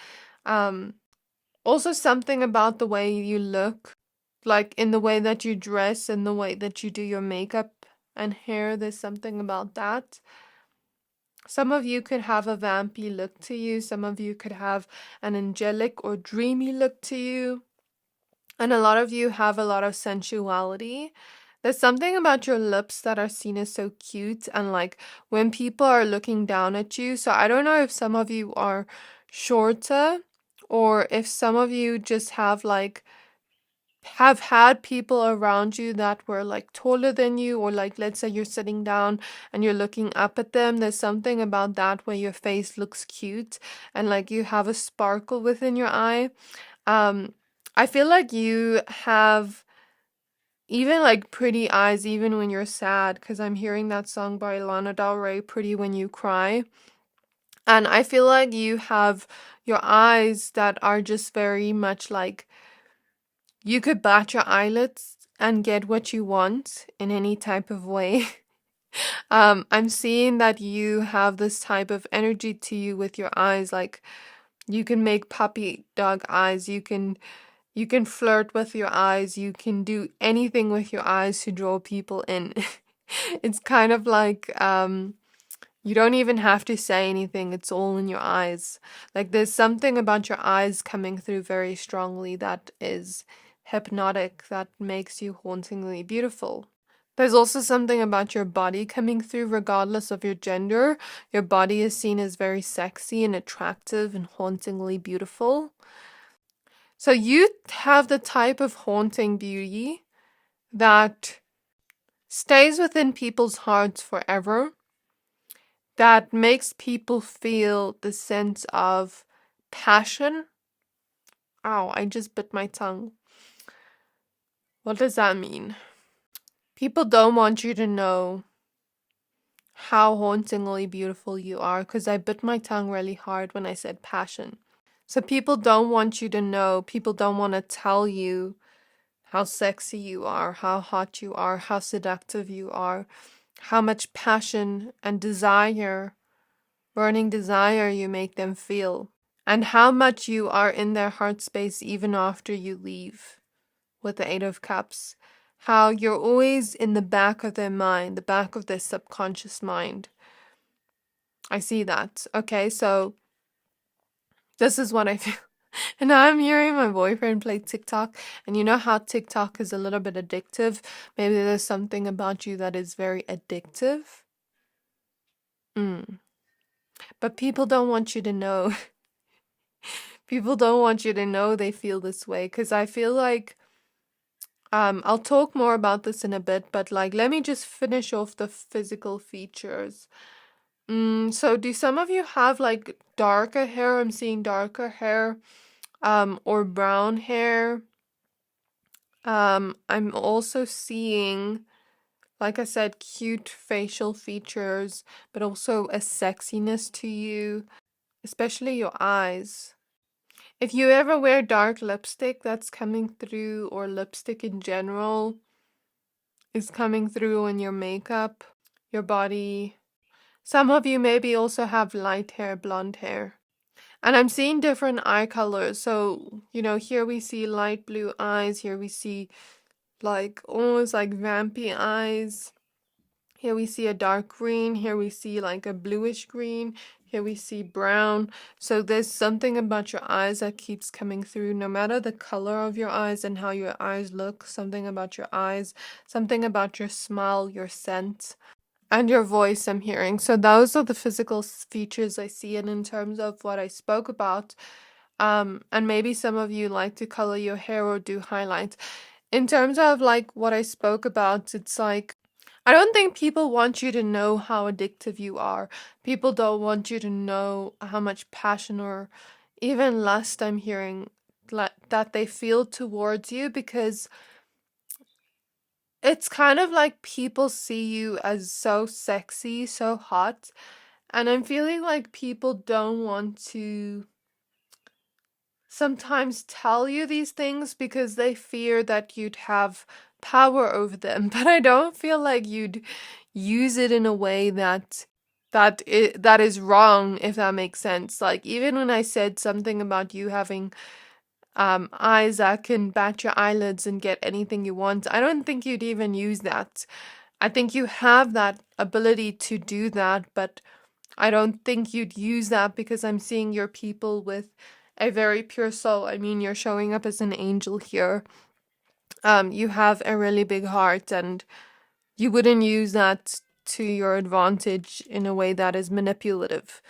um Also something about the way you look, like in the way that you dress and the way that you do your makeup and hair, there's something about that. Some of you could have a vampy look to you. Some of you could have an angelic or dreamy look to you. And a lot of you have a lot of sensuality. There's something about your lips that are seen as so cute, and like when people are looking down at you. So I don't know if some of you are shorter, or if some of you just have had people around you that were like taller than you, or like let's say you're sitting down and you're looking up at them. There's something about that where your face looks cute and like you have a sparkle within your eye. I feel like you have even like pretty eyes even when you're sad, because I'm hearing that song by Lana Del Rey, Pretty When You Cry. And I feel like you have your eyes that are just very much like, you could bat your eyelids and get what you want in any type of way. I'm seeing that you have this type of energy to you with your eyes. Like you can make puppy dog eyes. You can flirt with your eyes. You can do anything with your eyes to draw people in. It's kind of like you don't even have to say anything. It's all in your eyes. Like there's something about your eyes coming through very strongly that is hypnotic, that makes you hauntingly beautiful. There's also something about your body coming through, regardless of your gender. Your body is seen as very sexy and attractive and hauntingly beautiful. So you have the type of haunting beauty that stays within people's hearts forever, that makes people feel the sense of passion. Ow, I just bit my tongue. What does that mean? People don't want you to know how hauntingly beautiful you are, because I bit my tongue really hard when I said passion. So people don't want you to know, people don't want to tell you how sexy you are, how hot you are, how seductive you are, how much passion and desire, burning desire you make them feel, and how much you are in their heart space even after you leave with the Eight of Cups. How you're always in the back of their mind, the back of their subconscious mind. I see that. Okay, so this is what I feel. And now I'm hearing my boyfriend play TikTok, and you know how TikTok is a little bit addictive? Maybe there's something about you that is very addictive. But people don't want you to know. People don't want you to know they feel this way, because I feel like I'll talk more about this in a bit, but like let me just finish off the physical features. So do some of you have like darker hair? I'm seeing darker hair, or brown hair. I'm also seeing like I said, cute facial features, but also a sexiness to you, especially your eyes. If you ever wear dark lipstick, that's coming through, or lipstick in general is coming through in your makeup, your body. Some of you maybe also have light hair, blonde hair. And I'm seeing different eye colors. So, here we see light blue eyes. Here we see like almost like vampy eyes. Here we see a dark green. Here we see like a bluish green. Here we see brown. So there's something about your eyes that keeps coming through, no matter the color of your eyes and how your eyes look. Something about your eyes, something about your smile, your scent, and your voice I'm hearing. So those are the physical features I see. And in terms of what I spoke about, and maybe some of you like to color your hair or do highlights. In terms of like what I spoke about, it's like, I don't think people want you to know how addictive you are. People don't want you to know how much passion or even lust I'm hearing that they feel towards you, because it's kind of like people see you as so sexy, so hot, and I'm feeling like people don't want to sometimes tell you these things because they fear that you'd have power over them. But I don't feel like you'd use it in a way that is wrong, if that makes sense. Like, even when I said something about you having eyes that can bat your eyelids and get anything you want, I don't think you'd even use that. I think you have that ability to do that, but I don't think you'd use that, because I'm seeing your people with a very pure soul. I mean, you're showing up as an angel here. You have a really big heart, and you wouldn't use that to your advantage in a way that is manipulative.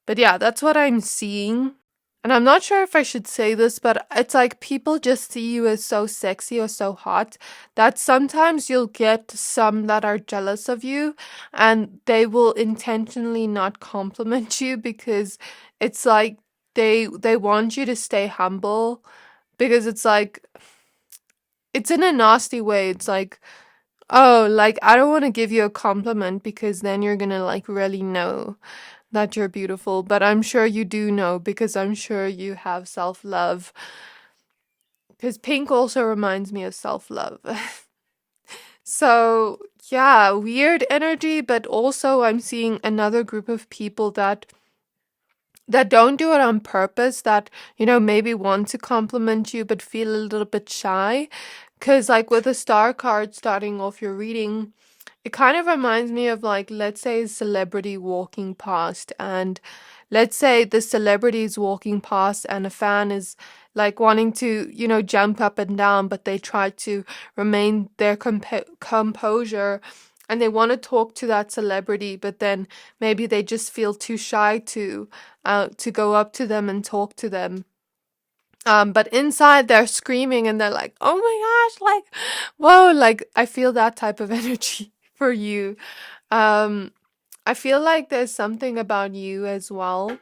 But yeah, that's what I'm seeing. And I'm not sure if I should say this, but it's like people just see you as so sexy or so hot that sometimes you'll get some that are jealous of you, and they will intentionally not compliment you, because it's like they want you to stay humble, because it's like, it's in a nasty way. It's like, oh, like, I don't want to give you a compliment because then you're gonna like really know that you're beautiful. But I'm sure you do know, because I'm sure you have self-love. Because pink also reminds me of self-love. So, yeah, weird energy, but also I'm seeing another group of people that don't do it on purpose, that, maybe want to compliment you but feel a little bit shy. Because, like, with the star card starting off your reading, it kind of reminds me of, like, let's say a celebrity walking past, and let's say the celebrity is walking past and a fan is like wanting to, jump up and down, but they try to remain their composure, and they want to talk to that celebrity, but then maybe they just feel too shy to go up to them and talk to them. But inside they're screaming and they're like, oh my gosh, like, whoa, like, I feel that type of energy for you. Um, I feel like there's something about you as well,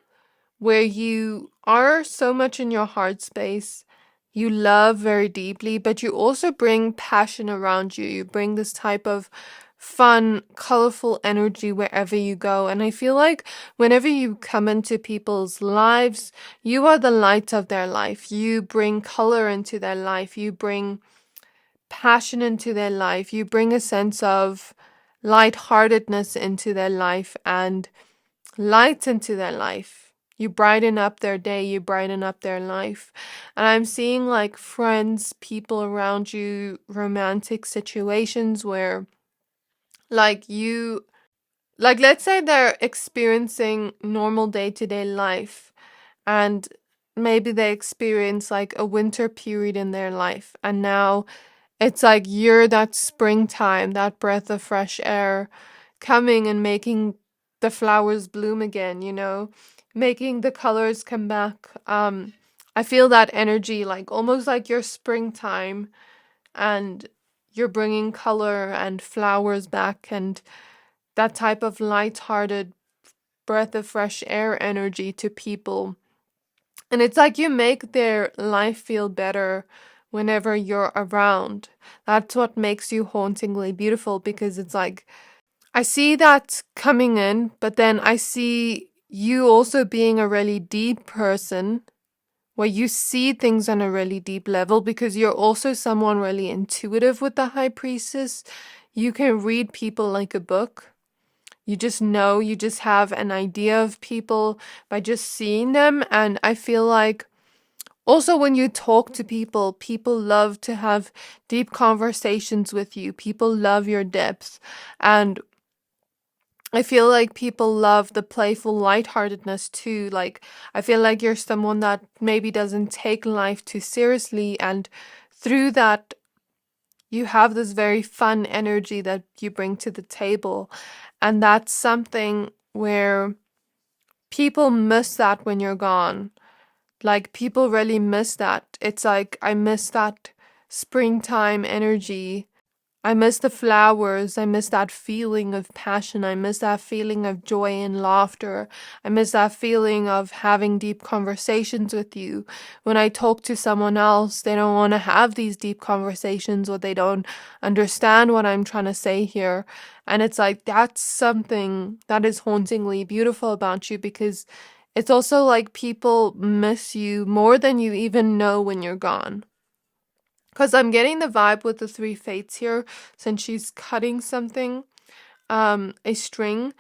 where you are so much in your heart space. You love very deeply, but you also bring passion around you. You bring this type of fun, colorful energy wherever you go. And I feel like whenever you come into people's lives, you are the light of their life. You bring color into their life. You bring passion into their life. You bring a sense of lightheartedness into their life and light into their life. You brighten up their day, you brighten up their life. And I'm seeing like friends, people around you, romantic situations where like let's say they're experiencing normal day-to-day life, and maybe they experience like a winter period in their life, and now it's like you're that springtime, that breath of fresh air coming and making the flowers bloom again, making the colors come back. I feel that energy, like almost like your springtime, and you're bringing color and flowers back, and that type of light-hearted breath of fresh air energy to people. And it's like you make their life feel better whenever you're around. That's what makes you hauntingly beautiful, because it's like, I see that coming in, but then I see you also being a really deep person where you see things on a really deep level, because you're also someone really intuitive with the High Priestess. You can read people like a book. You just know, you just have an idea of people by just seeing them. And I feel like also when you talk to people, people love to have deep conversations with you. People love your depth. And I feel like people love the playful lightheartedness too. Like, I feel like you're someone that maybe doesn't take life too seriously, and through that, you have this very fun energy that you bring to the table. And that's something where people miss that when you're gone. Like, people really miss that. It's like, I miss that springtime energy. I miss the flowers. I miss that feeling of passion. I miss that feeling of joy and laughter. I miss that feeling of having deep conversations with you. When I talk to someone else, they don't want to have these deep conversations, or they don't understand what I'm trying to say here. And it's like, that's something that is hauntingly beautiful about you, because it's also like people miss you more than you even know when you're gone. Because I'm getting the vibe with the three fates here, since she's cutting something, a string.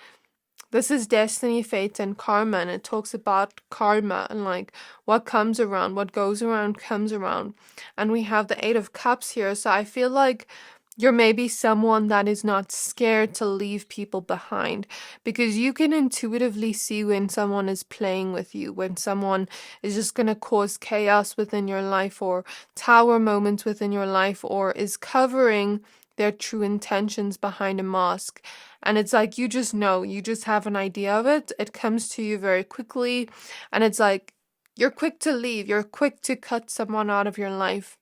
This is destiny, fate, and karma, and it talks about karma and like what comes around, what goes around comes around. And we have the Eight of Cups here, so I feel like you're maybe someone that is not scared to leave people behind, because you can intuitively see when someone is playing with you, when someone is just going to cause chaos within your life, or tower moments within your life, or is covering their true intentions behind a mask. And it's like, you just know, you just have an idea of it. It comes to you very quickly. And it's like, you're quick to leave. You're quick to cut someone out of your life.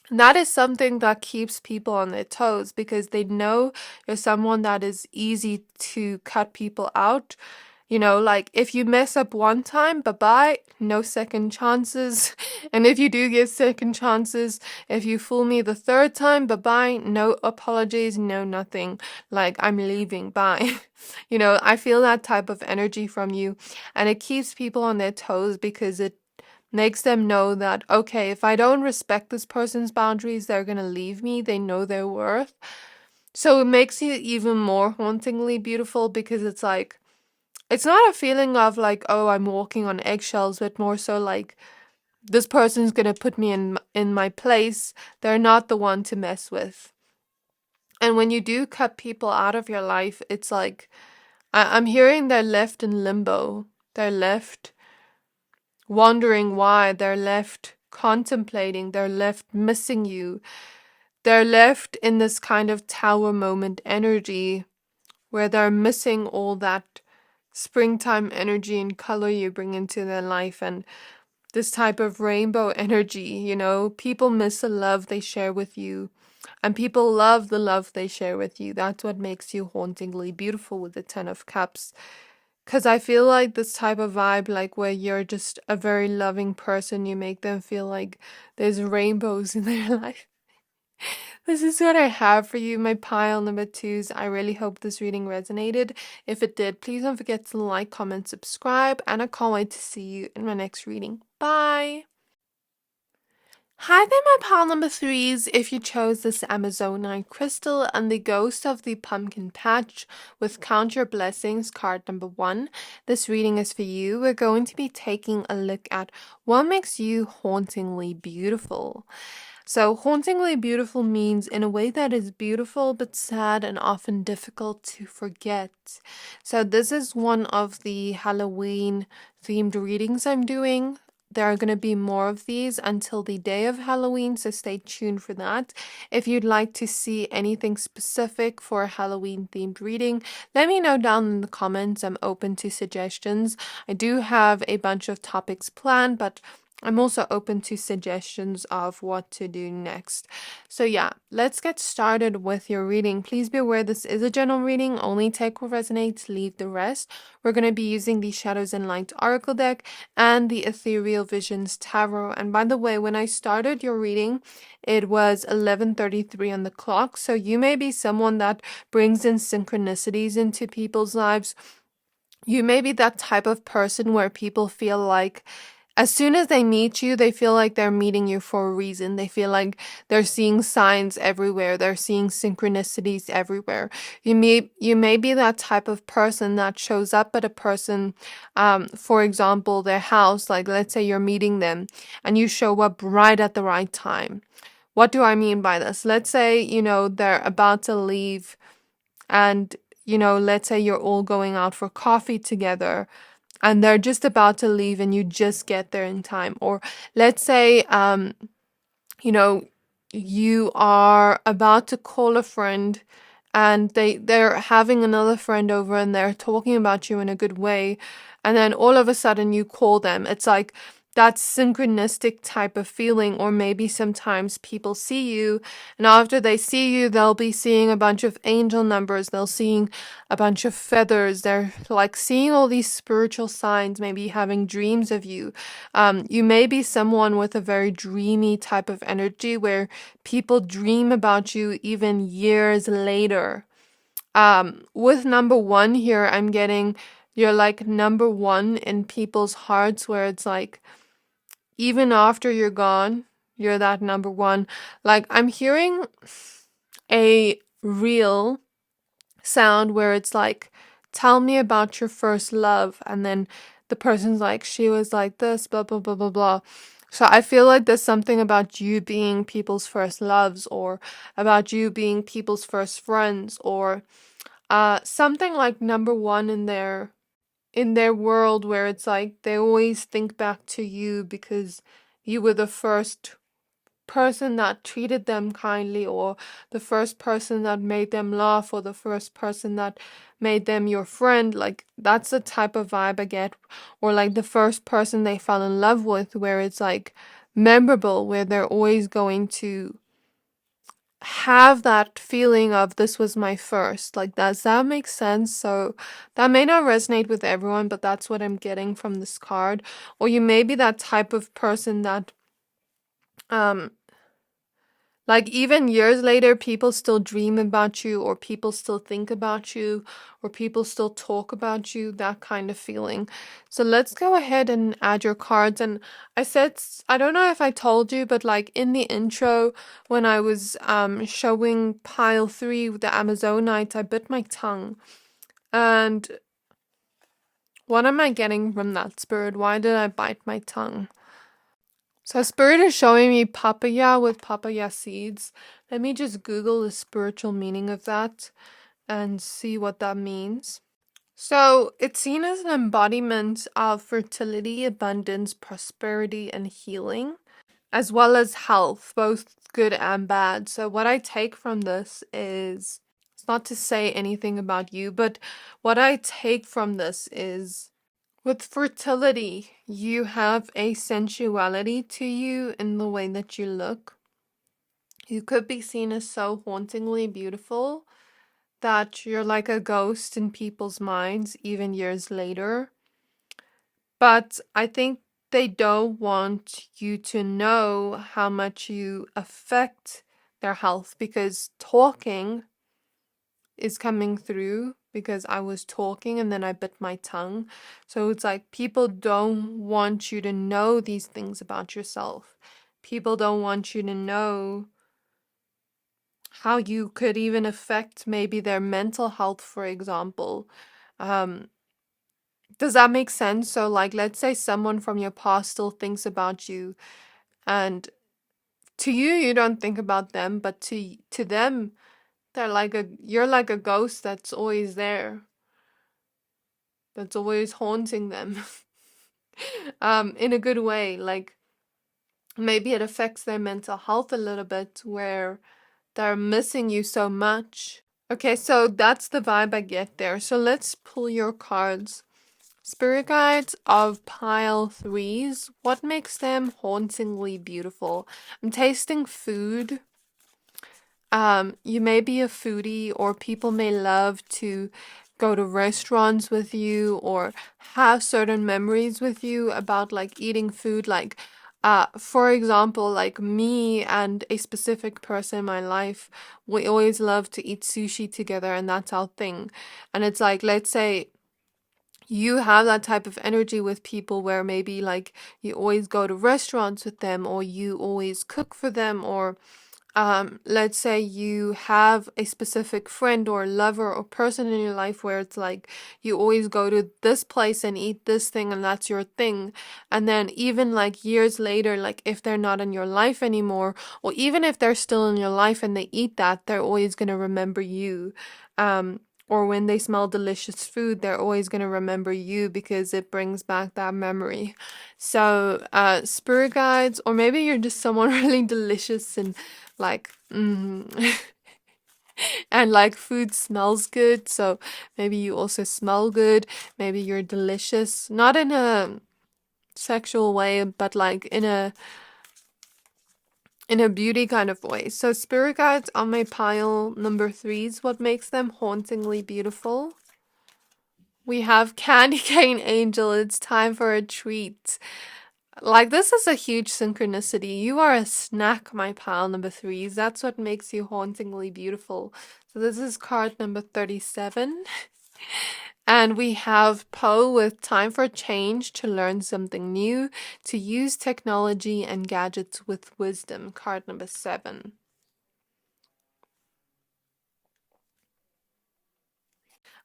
And that is something that keeps people on their toes, because they know you're someone that is easy to cut people out. You know, like, if you mess up one time, bye-bye, no second chances. And if you do get second chances, if you fool me the third time, bye-bye, no apologies, no nothing. Like, I'm leaving, bye. You know, I feel that type of energy from you, and it keeps people on their toes, because it makes them know that, okay, if I don't respect this person's boundaries, they're gonna leave me. They know their worth. So it makes you even more hauntingly beautiful, because it's like, it's not a feeling of like, oh, I'm walking on eggshells, but more so like, this person's gonna put me in my place. They're not the one to mess with. And when you do cut people out of your life, it's like, I'm hearing they're left in limbo. They're left wondering why. They're left contemplating. They're left missing you. They're left in this kind of tower moment energy, where they're missing all that springtime energy and color you bring into their life, and this type of rainbow energy. You know, people miss the love they share with you, and people love the love they share with you. That's what makes you hauntingly beautiful with the Ten of Cups. Because I feel like this type of vibe, like where you're just a very loving person, you make them feel like there's rainbows in their life. This is what I have for you, my pile number twos. I really hope this reading resonated. If it did, please don't forget to like, comment, subscribe, and I can't wait to see you in my next reading. Bye! Hi there, my pile number threes. If you chose this Amazonite crystal and the ghost of the pumpkin patch with Count Your Blessings card number 1, this reading is for you. We're going to be taking a look at what makes you hauntingly beautiful. So, hauntingly beautiful means in a way that is beautiful but sad and often difficult to forget. So, this is one of the Halloween themed readings I'm doing. There are going to be more of these until the day of Halloween, so stay tuned for that. If you'd like to see anything specific for a Halloween themed reading, let me know down in the comments. I'm open to suggestions. I do have a bunch of topics planned, but I'm also open to suggestions of what to do next. So yeah, let's get started with your reading. Please be aware this is a general reading. Only take what resonates, leave the rest. We're going to be using the Shadows and Light Oracle deck and the Ethereal Visions Tarot. And by the way, when I started your reading, it was 11:33 on the clock. So you may be someone that brings in synchronicities into people's lives. You may be that type of person where people feel like as soon as they meet you, they feel like they're meeting you for a reason. They feel like they're seeing signs everywhere. They're seeing synchronicities everywhere. You may be that type of person that shows up at a person, for example, their house. Like let's say you're meeting them and you show up right at the right time. What do I mean by this? Let's say, they're about to leave and, let's say you're all going out for coffee together and they're just about to leave and you just get there in time. Or let's say, you know, you are about to call a friend and they're having another friend over and they're talking about you in a good way. And then all of a sudden you call them. It's like that synchronistic type of feeling. Or maybe sometimes people see you and after they see you, they'll be seeing a bunch of angel numbers. They'll seeing a bunch of feathers. They're like seeing all these spiritual signs, maybe having dreams of you. You may be someone with a very dreamy type of energy where people dream about you even years later. With number one here, I'm getting you're like number one in people's hearts where it's like, even after you're gone, you're that number one. Like I'm hearing a real sound where it's like, tell me about your first love. And then the person's like, she was like this, blah, blah, blah, blah, blah. So I feel like there's something about you being people's first loves, or about you being people's first friends, or something like number one in their world, where it's like they always think back to you because you were the first person that treated them kindly, or the first person that made them laugh, or the first person that made them your friend. Like that's the type of vibe I get. Or like the first person they fell in love with, where it's like memorable, where they're always going to have that feeling of this was my first. Like, does that make sense? So that may not resonate with everyone, but that's what I'm getting from this card. Or you may be that type of person that um like even years later, people still dream about you, or people still think about you, or people still talk about you, that kind of feeling. So let's go ahead and add your cards. And I don't know if I told you, but like in the intro, when I was showing pile 3 with the Amazonite, I bit my tongue. And what am I getting from that, Spirit? Why did I bite my tongue? So Spirit is showing me papaya with papaya seeds. Let me just Google the spiritual meaning of that and see what that means. So it's seen as an embodiment of fertility, abundance, prosperity, and healing, as well as health, both good and bad. So what I take from this is, it's not to say anything about you, but what I take from this is, with fertility, you have a sensuality to you in the way that you look. You could be seen as so hauntingly beautiful that you're like a ghost in people's minds even years later. But I think they don't want you to know how much you affect their health, because talking is coming through, because I was talking and then I bit my tongue. So it's like people don't want you to know these things about yourself. People don't want you to know how you could even affect maybe their mental health, for example. Does that make sense? So like, let's say someone from your past still thinks about you, and to you, you don't think about them, but to them, you're like a ghost that's always there, that's always haunting them. In a good way. Like maybe it affects their mental health a little bit, where they're missing you so much. Okay, so that's the vibe I get there. So let's pull your cards. Spirit guides of pile threes. What makes them hauntingly beautiful? I'm tasting food. You may be a foodie, or people may love to go to restaurants with you or have certain memories with you about like eating food. Like, for example, like me and a specific person in my life, we always love to eat sushi together, and that's our thing. And it's like, let's say you have that type of energy with people where maybe like you always go to restaurants with them, or you always cook for them, or let's say you have a specific friend or lover or person in your life where it's like you always go to this place and eat this thing and that's your thing. And then even like years later, like if they're not in your life anymore, or even if they're still in your life and they eat that, they're always going to remember you. Or when they smell delicious food, they're always going to remember you because it brings back that memory. So, spirit guides, or maybe you're just someone really delicious and like and like food smells good, so maybe you also smell good, maybe you're delicious, not in a sexual way, but like in a beauty kind of way. So spirit guides on my pile number threes. What makes them hauntingly beautiful? We have candy cane angel. It's time for a treat. Like, this is a huge synchronicity. You are a snack, my pal, number threes. That's what makes you hauntingly beautiful. So this is card number 37. And we have Poe with time for change, to learn something new, to use technology and gadgets with wisdom. Card number 7.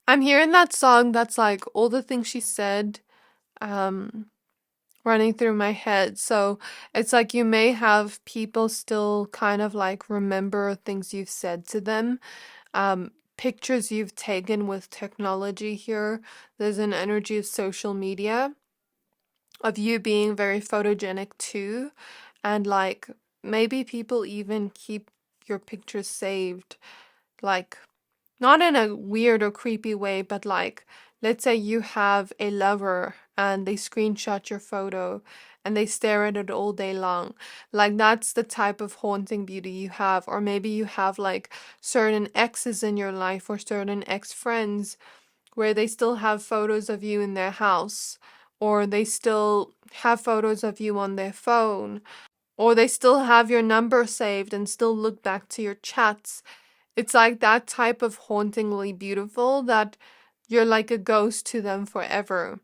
I'm hearing that song that's like all the things she said. Running through my head. So it's like you may have people still kind of like remember things you've said to them, pictures you've taken with technology here. There's an energy of social media, of you being very photogenic too. And like maybe people even keep your pictures saved, like not in a weird or creepy way, but like, let's say you have a lover and they screenshot your photo and they stare at it all day long. Like, that's the type of haunting beauty you have. Or maybe you have like certain exes in your life or certain ex friends where they still have photos of you in their house, or they still have photos of you on their phone, or they still have your number saved and still look back to your chats. It's like that type of hauntingly beautiful that you're like a ghost to them forever.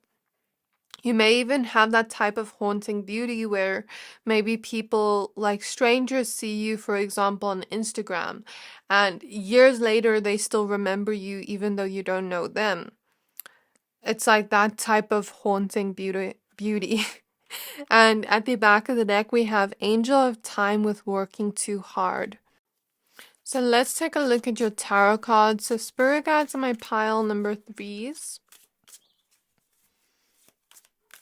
You may even have that type of haunting beauty where maybe people, like strangers, see you, for example, on Instagram, and years later they still remember you even though you don't know them. It's like that type of haunting beauty. And at the back of the deck, we have Angel of Time with Working Too Hard. So let's take a look at your tarot cards. So spirit guides on my pile number threes.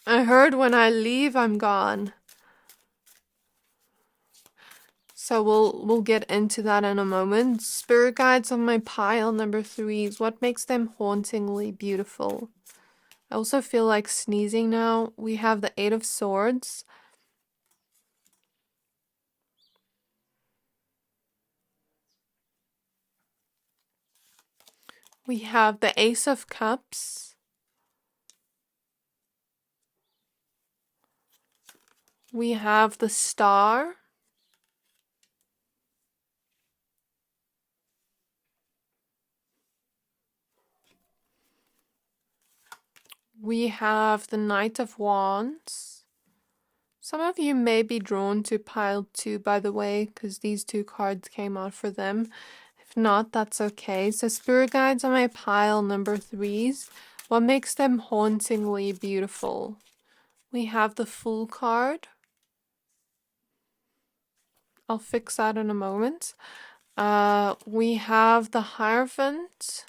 I heard when I leave, I'm gone. So we'll get into that in a moment. Spirit guides on my pile number threes. What makes them hauntingly beautiful? I also feel like sneezing now. We have the Eight of Swords. We have the Ace of Cups. We have the Star. We have the Knight of Wands. Some of you may be drawn to pile 2, by the way, because these 2 cards came out for them. If not, that's okay. So spirit guides on my pile number threes. What makes them hauntingly beautiful? We have the Fool card. I'll fix that in a moment. We have the Hierophant.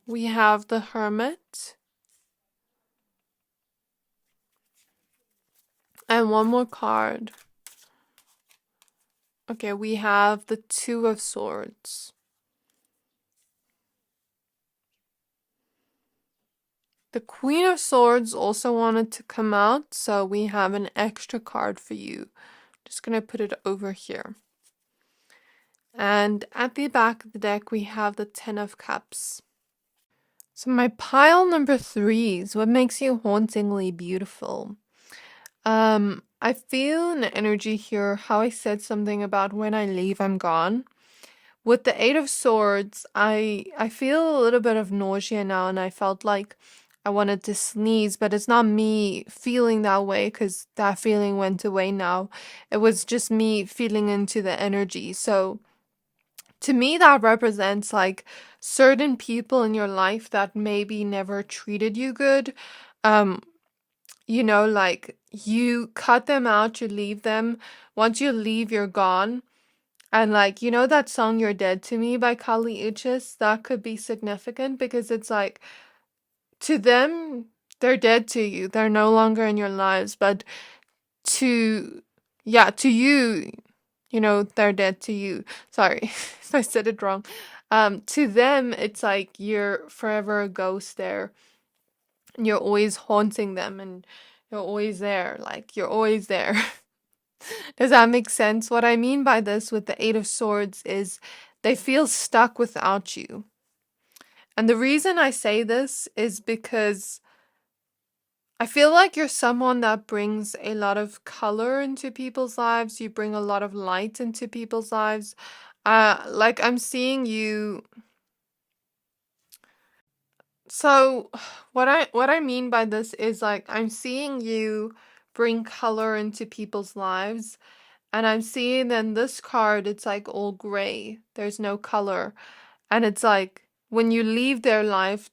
We have the Hermit. And one more card. Okay, we have the Two of Swords. The Queen of Swords also wanted to come out, so we have an extra card for you. Just gonna put it over here. And at the back of the deck, we have the Ten of Cups. So my pile number 3 is what makes you hauntingly beautiful. I feel an energy here, how I said something about when I leave, I'm gone. With the Eight of Swords, I feel a little bit of nausea now, and I felt like I wanted to sneeze, but it's not me feeling that way because that feeling went away now. It was just me feeling into the energy. So to me, that represents like certain people in your life that maybe never treated you good. Um, like you cut them out, you leave them. Once you leave, you're gone. And like, that song You're Dead to Me by Kali Uchis, that could be significant because it's like to them, they're dead to you. They're no longer in your lives. But to to you, they're dead to you. Sorry if I said it wrong. To them, it's like you're forever a ghost there. And you're always haunting them and you're always there. Like you're always there. Does that make sense? What I mean by this with the Eight of Swords is they feel stuck without you. And the reason I say this is because I feel like you're someone that brings a lot of color into people's lives. You bring a lot of light into people's lives. Like I'm seeing you. So what I mean by this is like I'm seeing you bring color into people's lives. And I'm seeing then this card, it's like all gray. There's no color. And it's like when you leave their life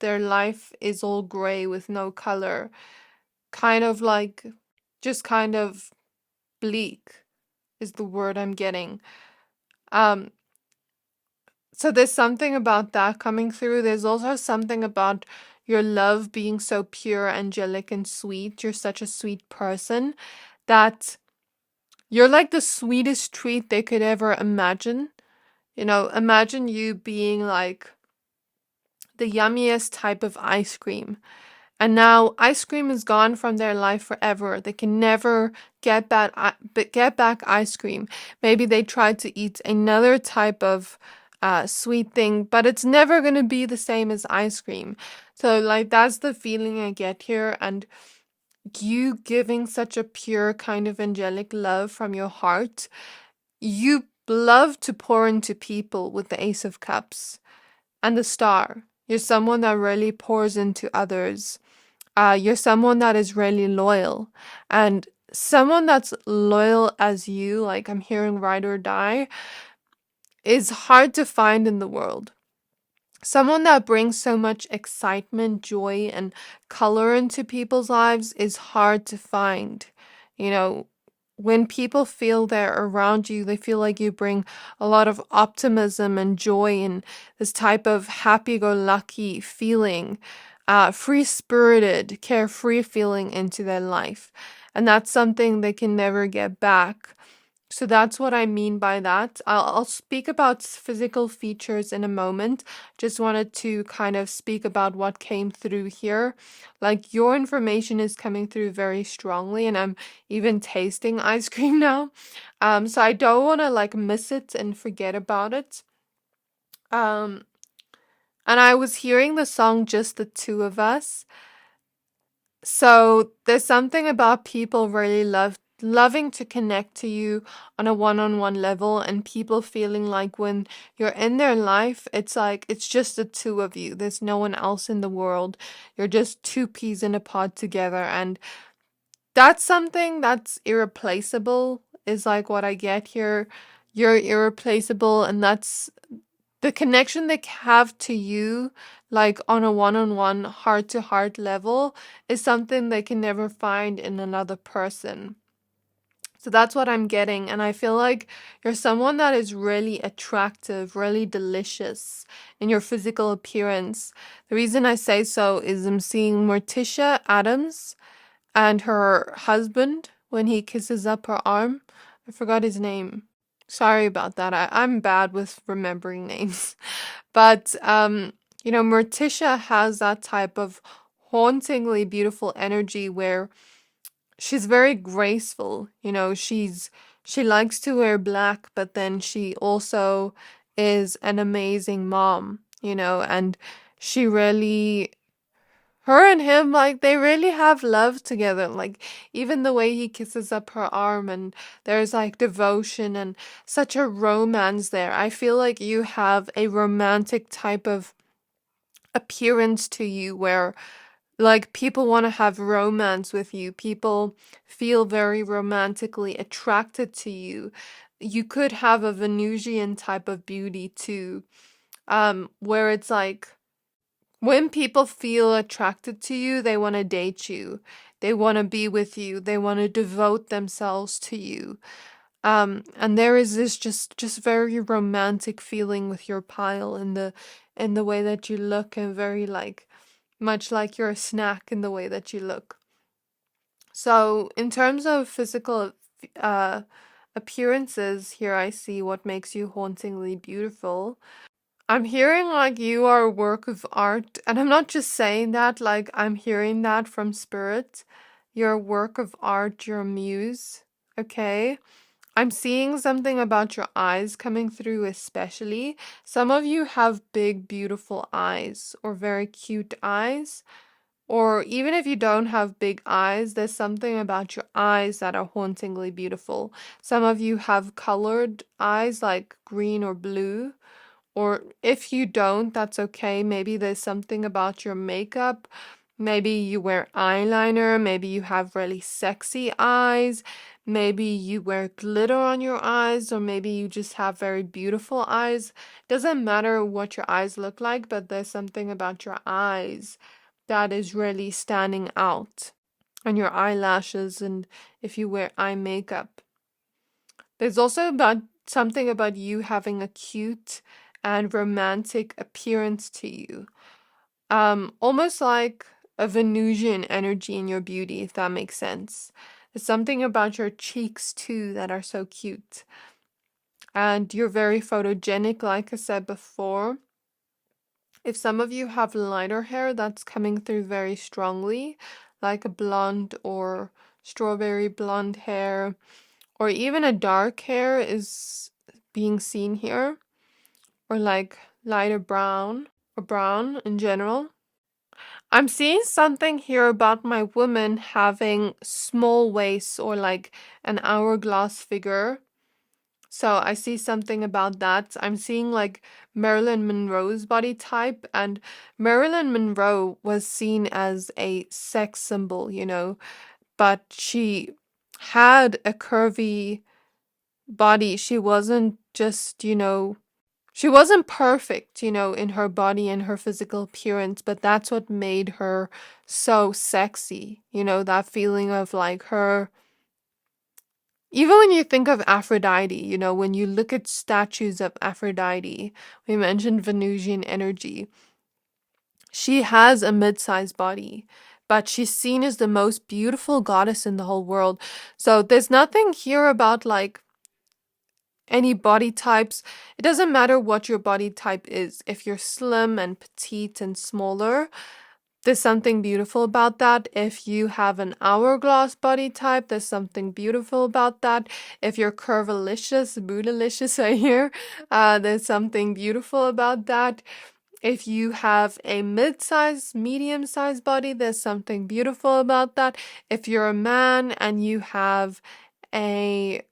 is all gray with no color. Kind of like, just kind of bleak is the word I'm getting. Um, so there's something about that coming through. There's also something about your love being so pure, angelic, and sweet. You're such a sweet person that you're like the sweetest treat they could ever imagine. Imagine you being like the yummiest type of ice cream. And now ice cream is gone from their life forever. They can never get back ice cream. Maybe they tried to eat another type of sweet thing, but it's never going to be the same as ice cream. So like that's the feeling I get here. And you giving such a pure kind of angelic love from your heart. You love to pour into people with the Ace of Cups and the Star. You're someone that really pours into others. You're someone that is really loyal. And someone that's loyal as you, like I'm hearing ride or die, is hard to find in the world. Someone that brings so much excitement, joy, and color into people's lives is hard to find. You know, when people feel they're around you, they feel like you bring a lot of optimism and joy and this type of happy-go-lucky feeling, free-spirited, carefree feeling into their life. And that's something they can never get back. So that's what I mean by that. I'll speak about physical features in a moment. Just wanted to kind of speak about what came through here. Like your information is coming through very strongly, and I'm even tasting ice cream now. So I don't want to like miss it and forget about it. And I was hearing the song Just the Two of Us. So there's something about people really loving to connect to you on a one-on-one level, and people feeling like when you're in their life, it's like it's just the two of you. There's no one else in the world. You're just two peas in a pod together, and that's something that's irreplaceable, is like what I get here. You're irreplaceable, and that's the connection they have to you, like on a one-on-one, heart-to-heart level, is something they can never find in another person. So that's what I'm getting. And I feel like you're someone that is really attractive, really delicious in your physical appearance. The reason I say so is I'm seeing Morticia Adams and her husband when he kisses up her arm. I forgot his name. Sorry about that. I'm bad with remembering names. But, Morticia has that type of hauntingly beautiful energy where she's very graceful. She likes to wear black, but then she also is an amazing mom, and she really her and him, like, they really have love together. Like, even the way he kisses up her arm, and there's like devotion and such a romance there. I feel like you have a romantic type of appearance to you where, like, people want to have romance with you. People feel very romantically attracted to you. You could have a Venusian type of beauty too, where it's like, when people feel attracted to you, they want to date you. They want to be with you. They want to devote themselves to you. And there is this just very romantic feeling with your pile in the way that you look, and very like much like you're a snack in the way that you look. So in terms of physical uh appearances, here I see what makes you hauntingly beautiful. I'm hearing like you are a work of art, and I'm not just saying that, like, I'm hearing that from spirit. You're a work of art, you're a muse, okay? I'm seeing something about your eyes coming through, especially. Some of you have big, beautiful eyes, or very cute eyes. Or even if you don't have big eyes, there's something about your eyes that are hauntingly beautiful. Some of you have colored eyes, like green or blue. Or if you don't, that's okay. Maybe there's something about your makeup. Maybe you wear eyeliner. Maybe you have really sexy eyes. Maybe you wear glitter on your eyes. Or maybe you just have very beautiful eyes. Doesn't matter what your eyes look like, but there's something about your eyes that is really standing out. And your eyelashes, and if you wear eye makeup. There's also something about you having a cute and romantic appearance to you. Almost like a Venusian energy in your beauty, if that makes sense. There's something about your cheeks too that are so cute. And you're very photogenic, like I said before. If some of you have lighter hair, that's coming through very strongly, like a blonde or strawberry blonde hair, or even a dark hair is being seen here, or like lighter brown or brown in general. I'm seeing something here about my woman having small waists, or like an hourglass figure. So I see something about that. I'm seeing like Marilyn Monroe's body type, and Marilyn Monroe was seen as a sex symbol, but she had a curvy body. She wasn't just, she wasn't perfect, in her body and her physical appearance, but that's what made her so sexy. That feeling of like her. Even when you think of Aphrodite, when you look at statues of Aphrodite, we mentioned Venusian energy. She has a mid-sized body, but she's seen as the most beautiful goddess in the whole world. So there's nothing here about like any body types. It doesn't matter what your body type is. If you're slim and petite and smaller, there's something beautiful about that. If you have an hourglass body type, there's something beautiful about that. If you're curvilicious, bootylicious right here, there's something beautiful about that. If you have a mid-sized, medium-sized body, there's something beautiful about that. If you're a man and you have a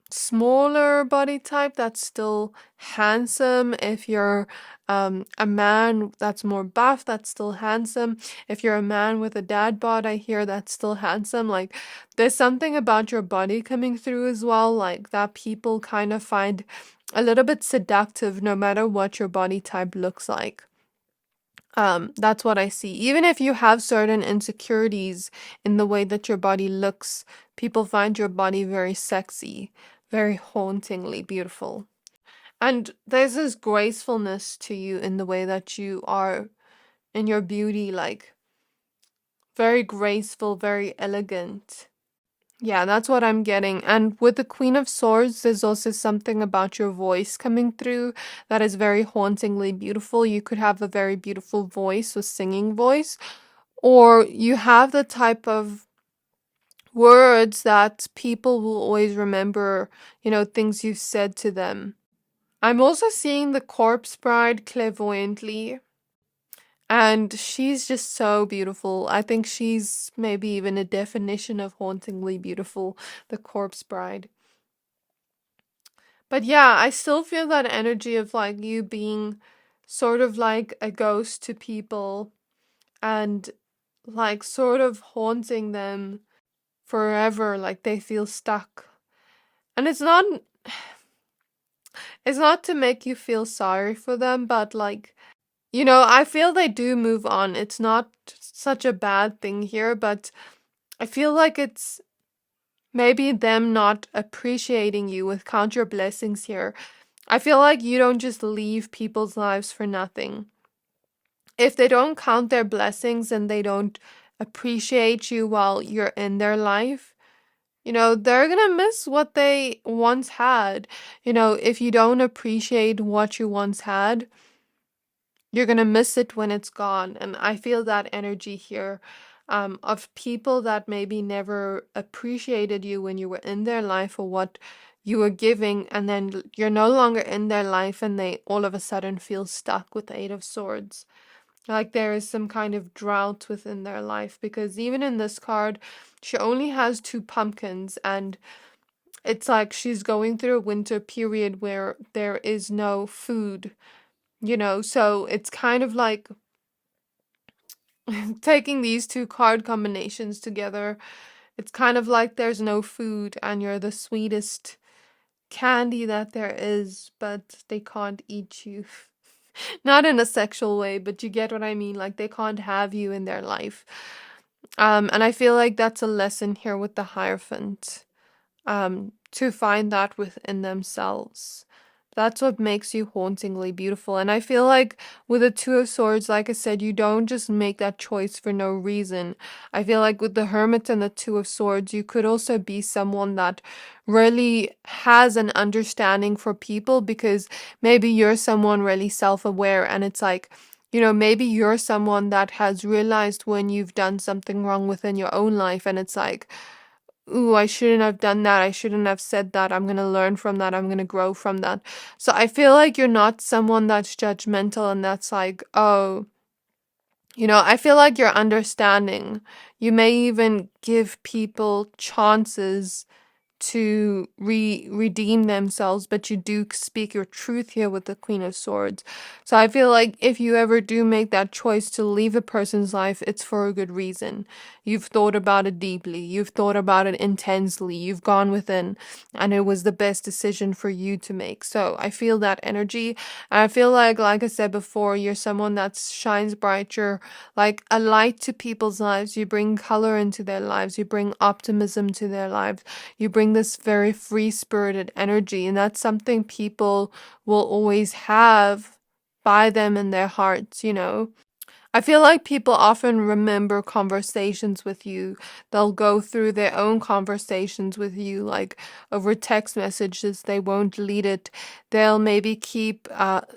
smaller body type, that's still handsome. If you're a man that's more buff, that's still handsome. If you're a man with a dad bod, I hear that's still handsome. Like, there's something about your body coming through as well, like that people kind of find a little bit seductive no matter what your body type looks like. That's what I see. Even if you have certain insecurities in the way that your body looks, people find your body very sexy, very hauntingly beautiful. And there's this gracefulness to you in the way that you are in your beauty, like very graceful, very elegant. Yeah, that's what I'm getting. And with the Queen of Swords, there's also something about your voice coming through that is very hauntingly beautiful. You could have a very beautiful voice, a singing voice, or you have the type of words that people will always remember, things you've said to them. I'm also seeing the corpse bride clairvoyantly, and she's just so beautiful. I think she's maybe even a definition of hauntingly beautiful, the corpse bride. But yeah, I still feel that energy of like you being sort of like a ghost to people and like sort of haunting them forever, like they feel stuck. And it's not to make you feel sorry for them, but like, I feel they do move on. It's not such a bad thing here, but I feel like it's maybe them not appreciating you with count your blessings here. I feel like you don't just leave people's lives for nothing. If they don't count their blessings and they don't appreciate you while you're in their life, they're gonna miss what they once had. If you don't appreciate what you once had, you're gonna miss it when it's gone. And I feel that energy here, of people that maybe never appreciated you when you were in their life or what you were giving, and then you're no longer in their life and they all of a sudden feel stuck with the Eight of Swords. Like there is some kind of drought within their life, because even in this card, she only has two pumpkins, and it's like she's going through a winter period where there is no food, so it's kind of like taking these two card combinations together. It's kind of like there's no food and you're the sweetest candy that there is, but they can't eat you. Not in a sexual way, but you get what I mean. Like they can't have you in their life. And I feel like that's a lesson here with the Hierophant, to find that within themselves. That's what makes you hauntingly beautiful. And I feel like with the Two of Swords, like I said, you don't just make that choice for no reason. I feel like with the Hermit and the Two of Swords, you could also be someone that really has an understanding for people, because maybe you're someone really self-aware, and it's like, maybe you're someone that has realized when you've done something wrong within your own life, and it's like, ooh, I shouldn't have done that. I shouldn't have said that. I'm going to learn from that. I'm going to grow from that. So I feel like you're not someone that's judgmental and that's like, oh, I feel like you're understanding. You may even give people chances to redeem themselves, but you do speak your truth here with the Queen of Swords. So I feel like if you ever do make that choice to leave a person's life, it's for a good reason. You've thought about it deeply, you've thought about it intensely, you've gone within, and it was the best decision for you to make. So I feel that energy. And I feel like I said before, you're someone that shines bright. You're like a light to people's lives. You bring color into their lives, you bring optimism to their lives, you bring this very free spirited energy, and that's something people will always have by them in their hearts. I feel like people often remember conversations with you. They'll go through their own conversations with you, like over text messages. They won't delete it. They'll maybe keep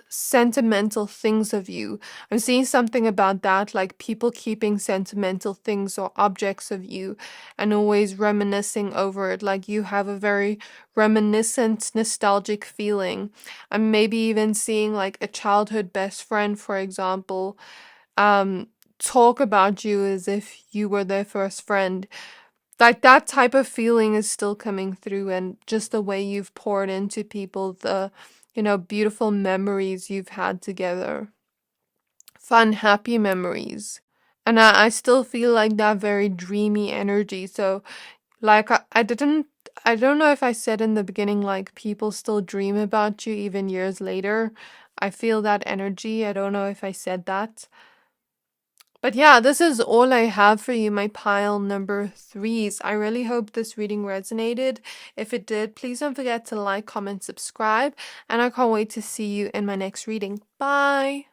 sentimental things of you. I'm seeing something about that, like people keeping sentimental things or objects of you and always reminiscing over it. Like you have a very reminiscent, nostalgic feeling. I'm maybe even seeing like a childhood best friend, for example, talk about you as if you were their first friend. Like that type of feeling is still coming through, and just the way you've poured into people, the, beautiful memories you've had together. Fun, happy memories. And I still feel like that very dreamy energy. So, like, I don't know if I said in the beginning, like, people still dream about you even years later. I feel that energy. I don't know if I said that. But yeah, this is all I have for you, my pile number threes. I really hope this reading resonated. If it did, please don't forget to like, comment, subscribe, and I can't wait to see you in my next reading. Bye!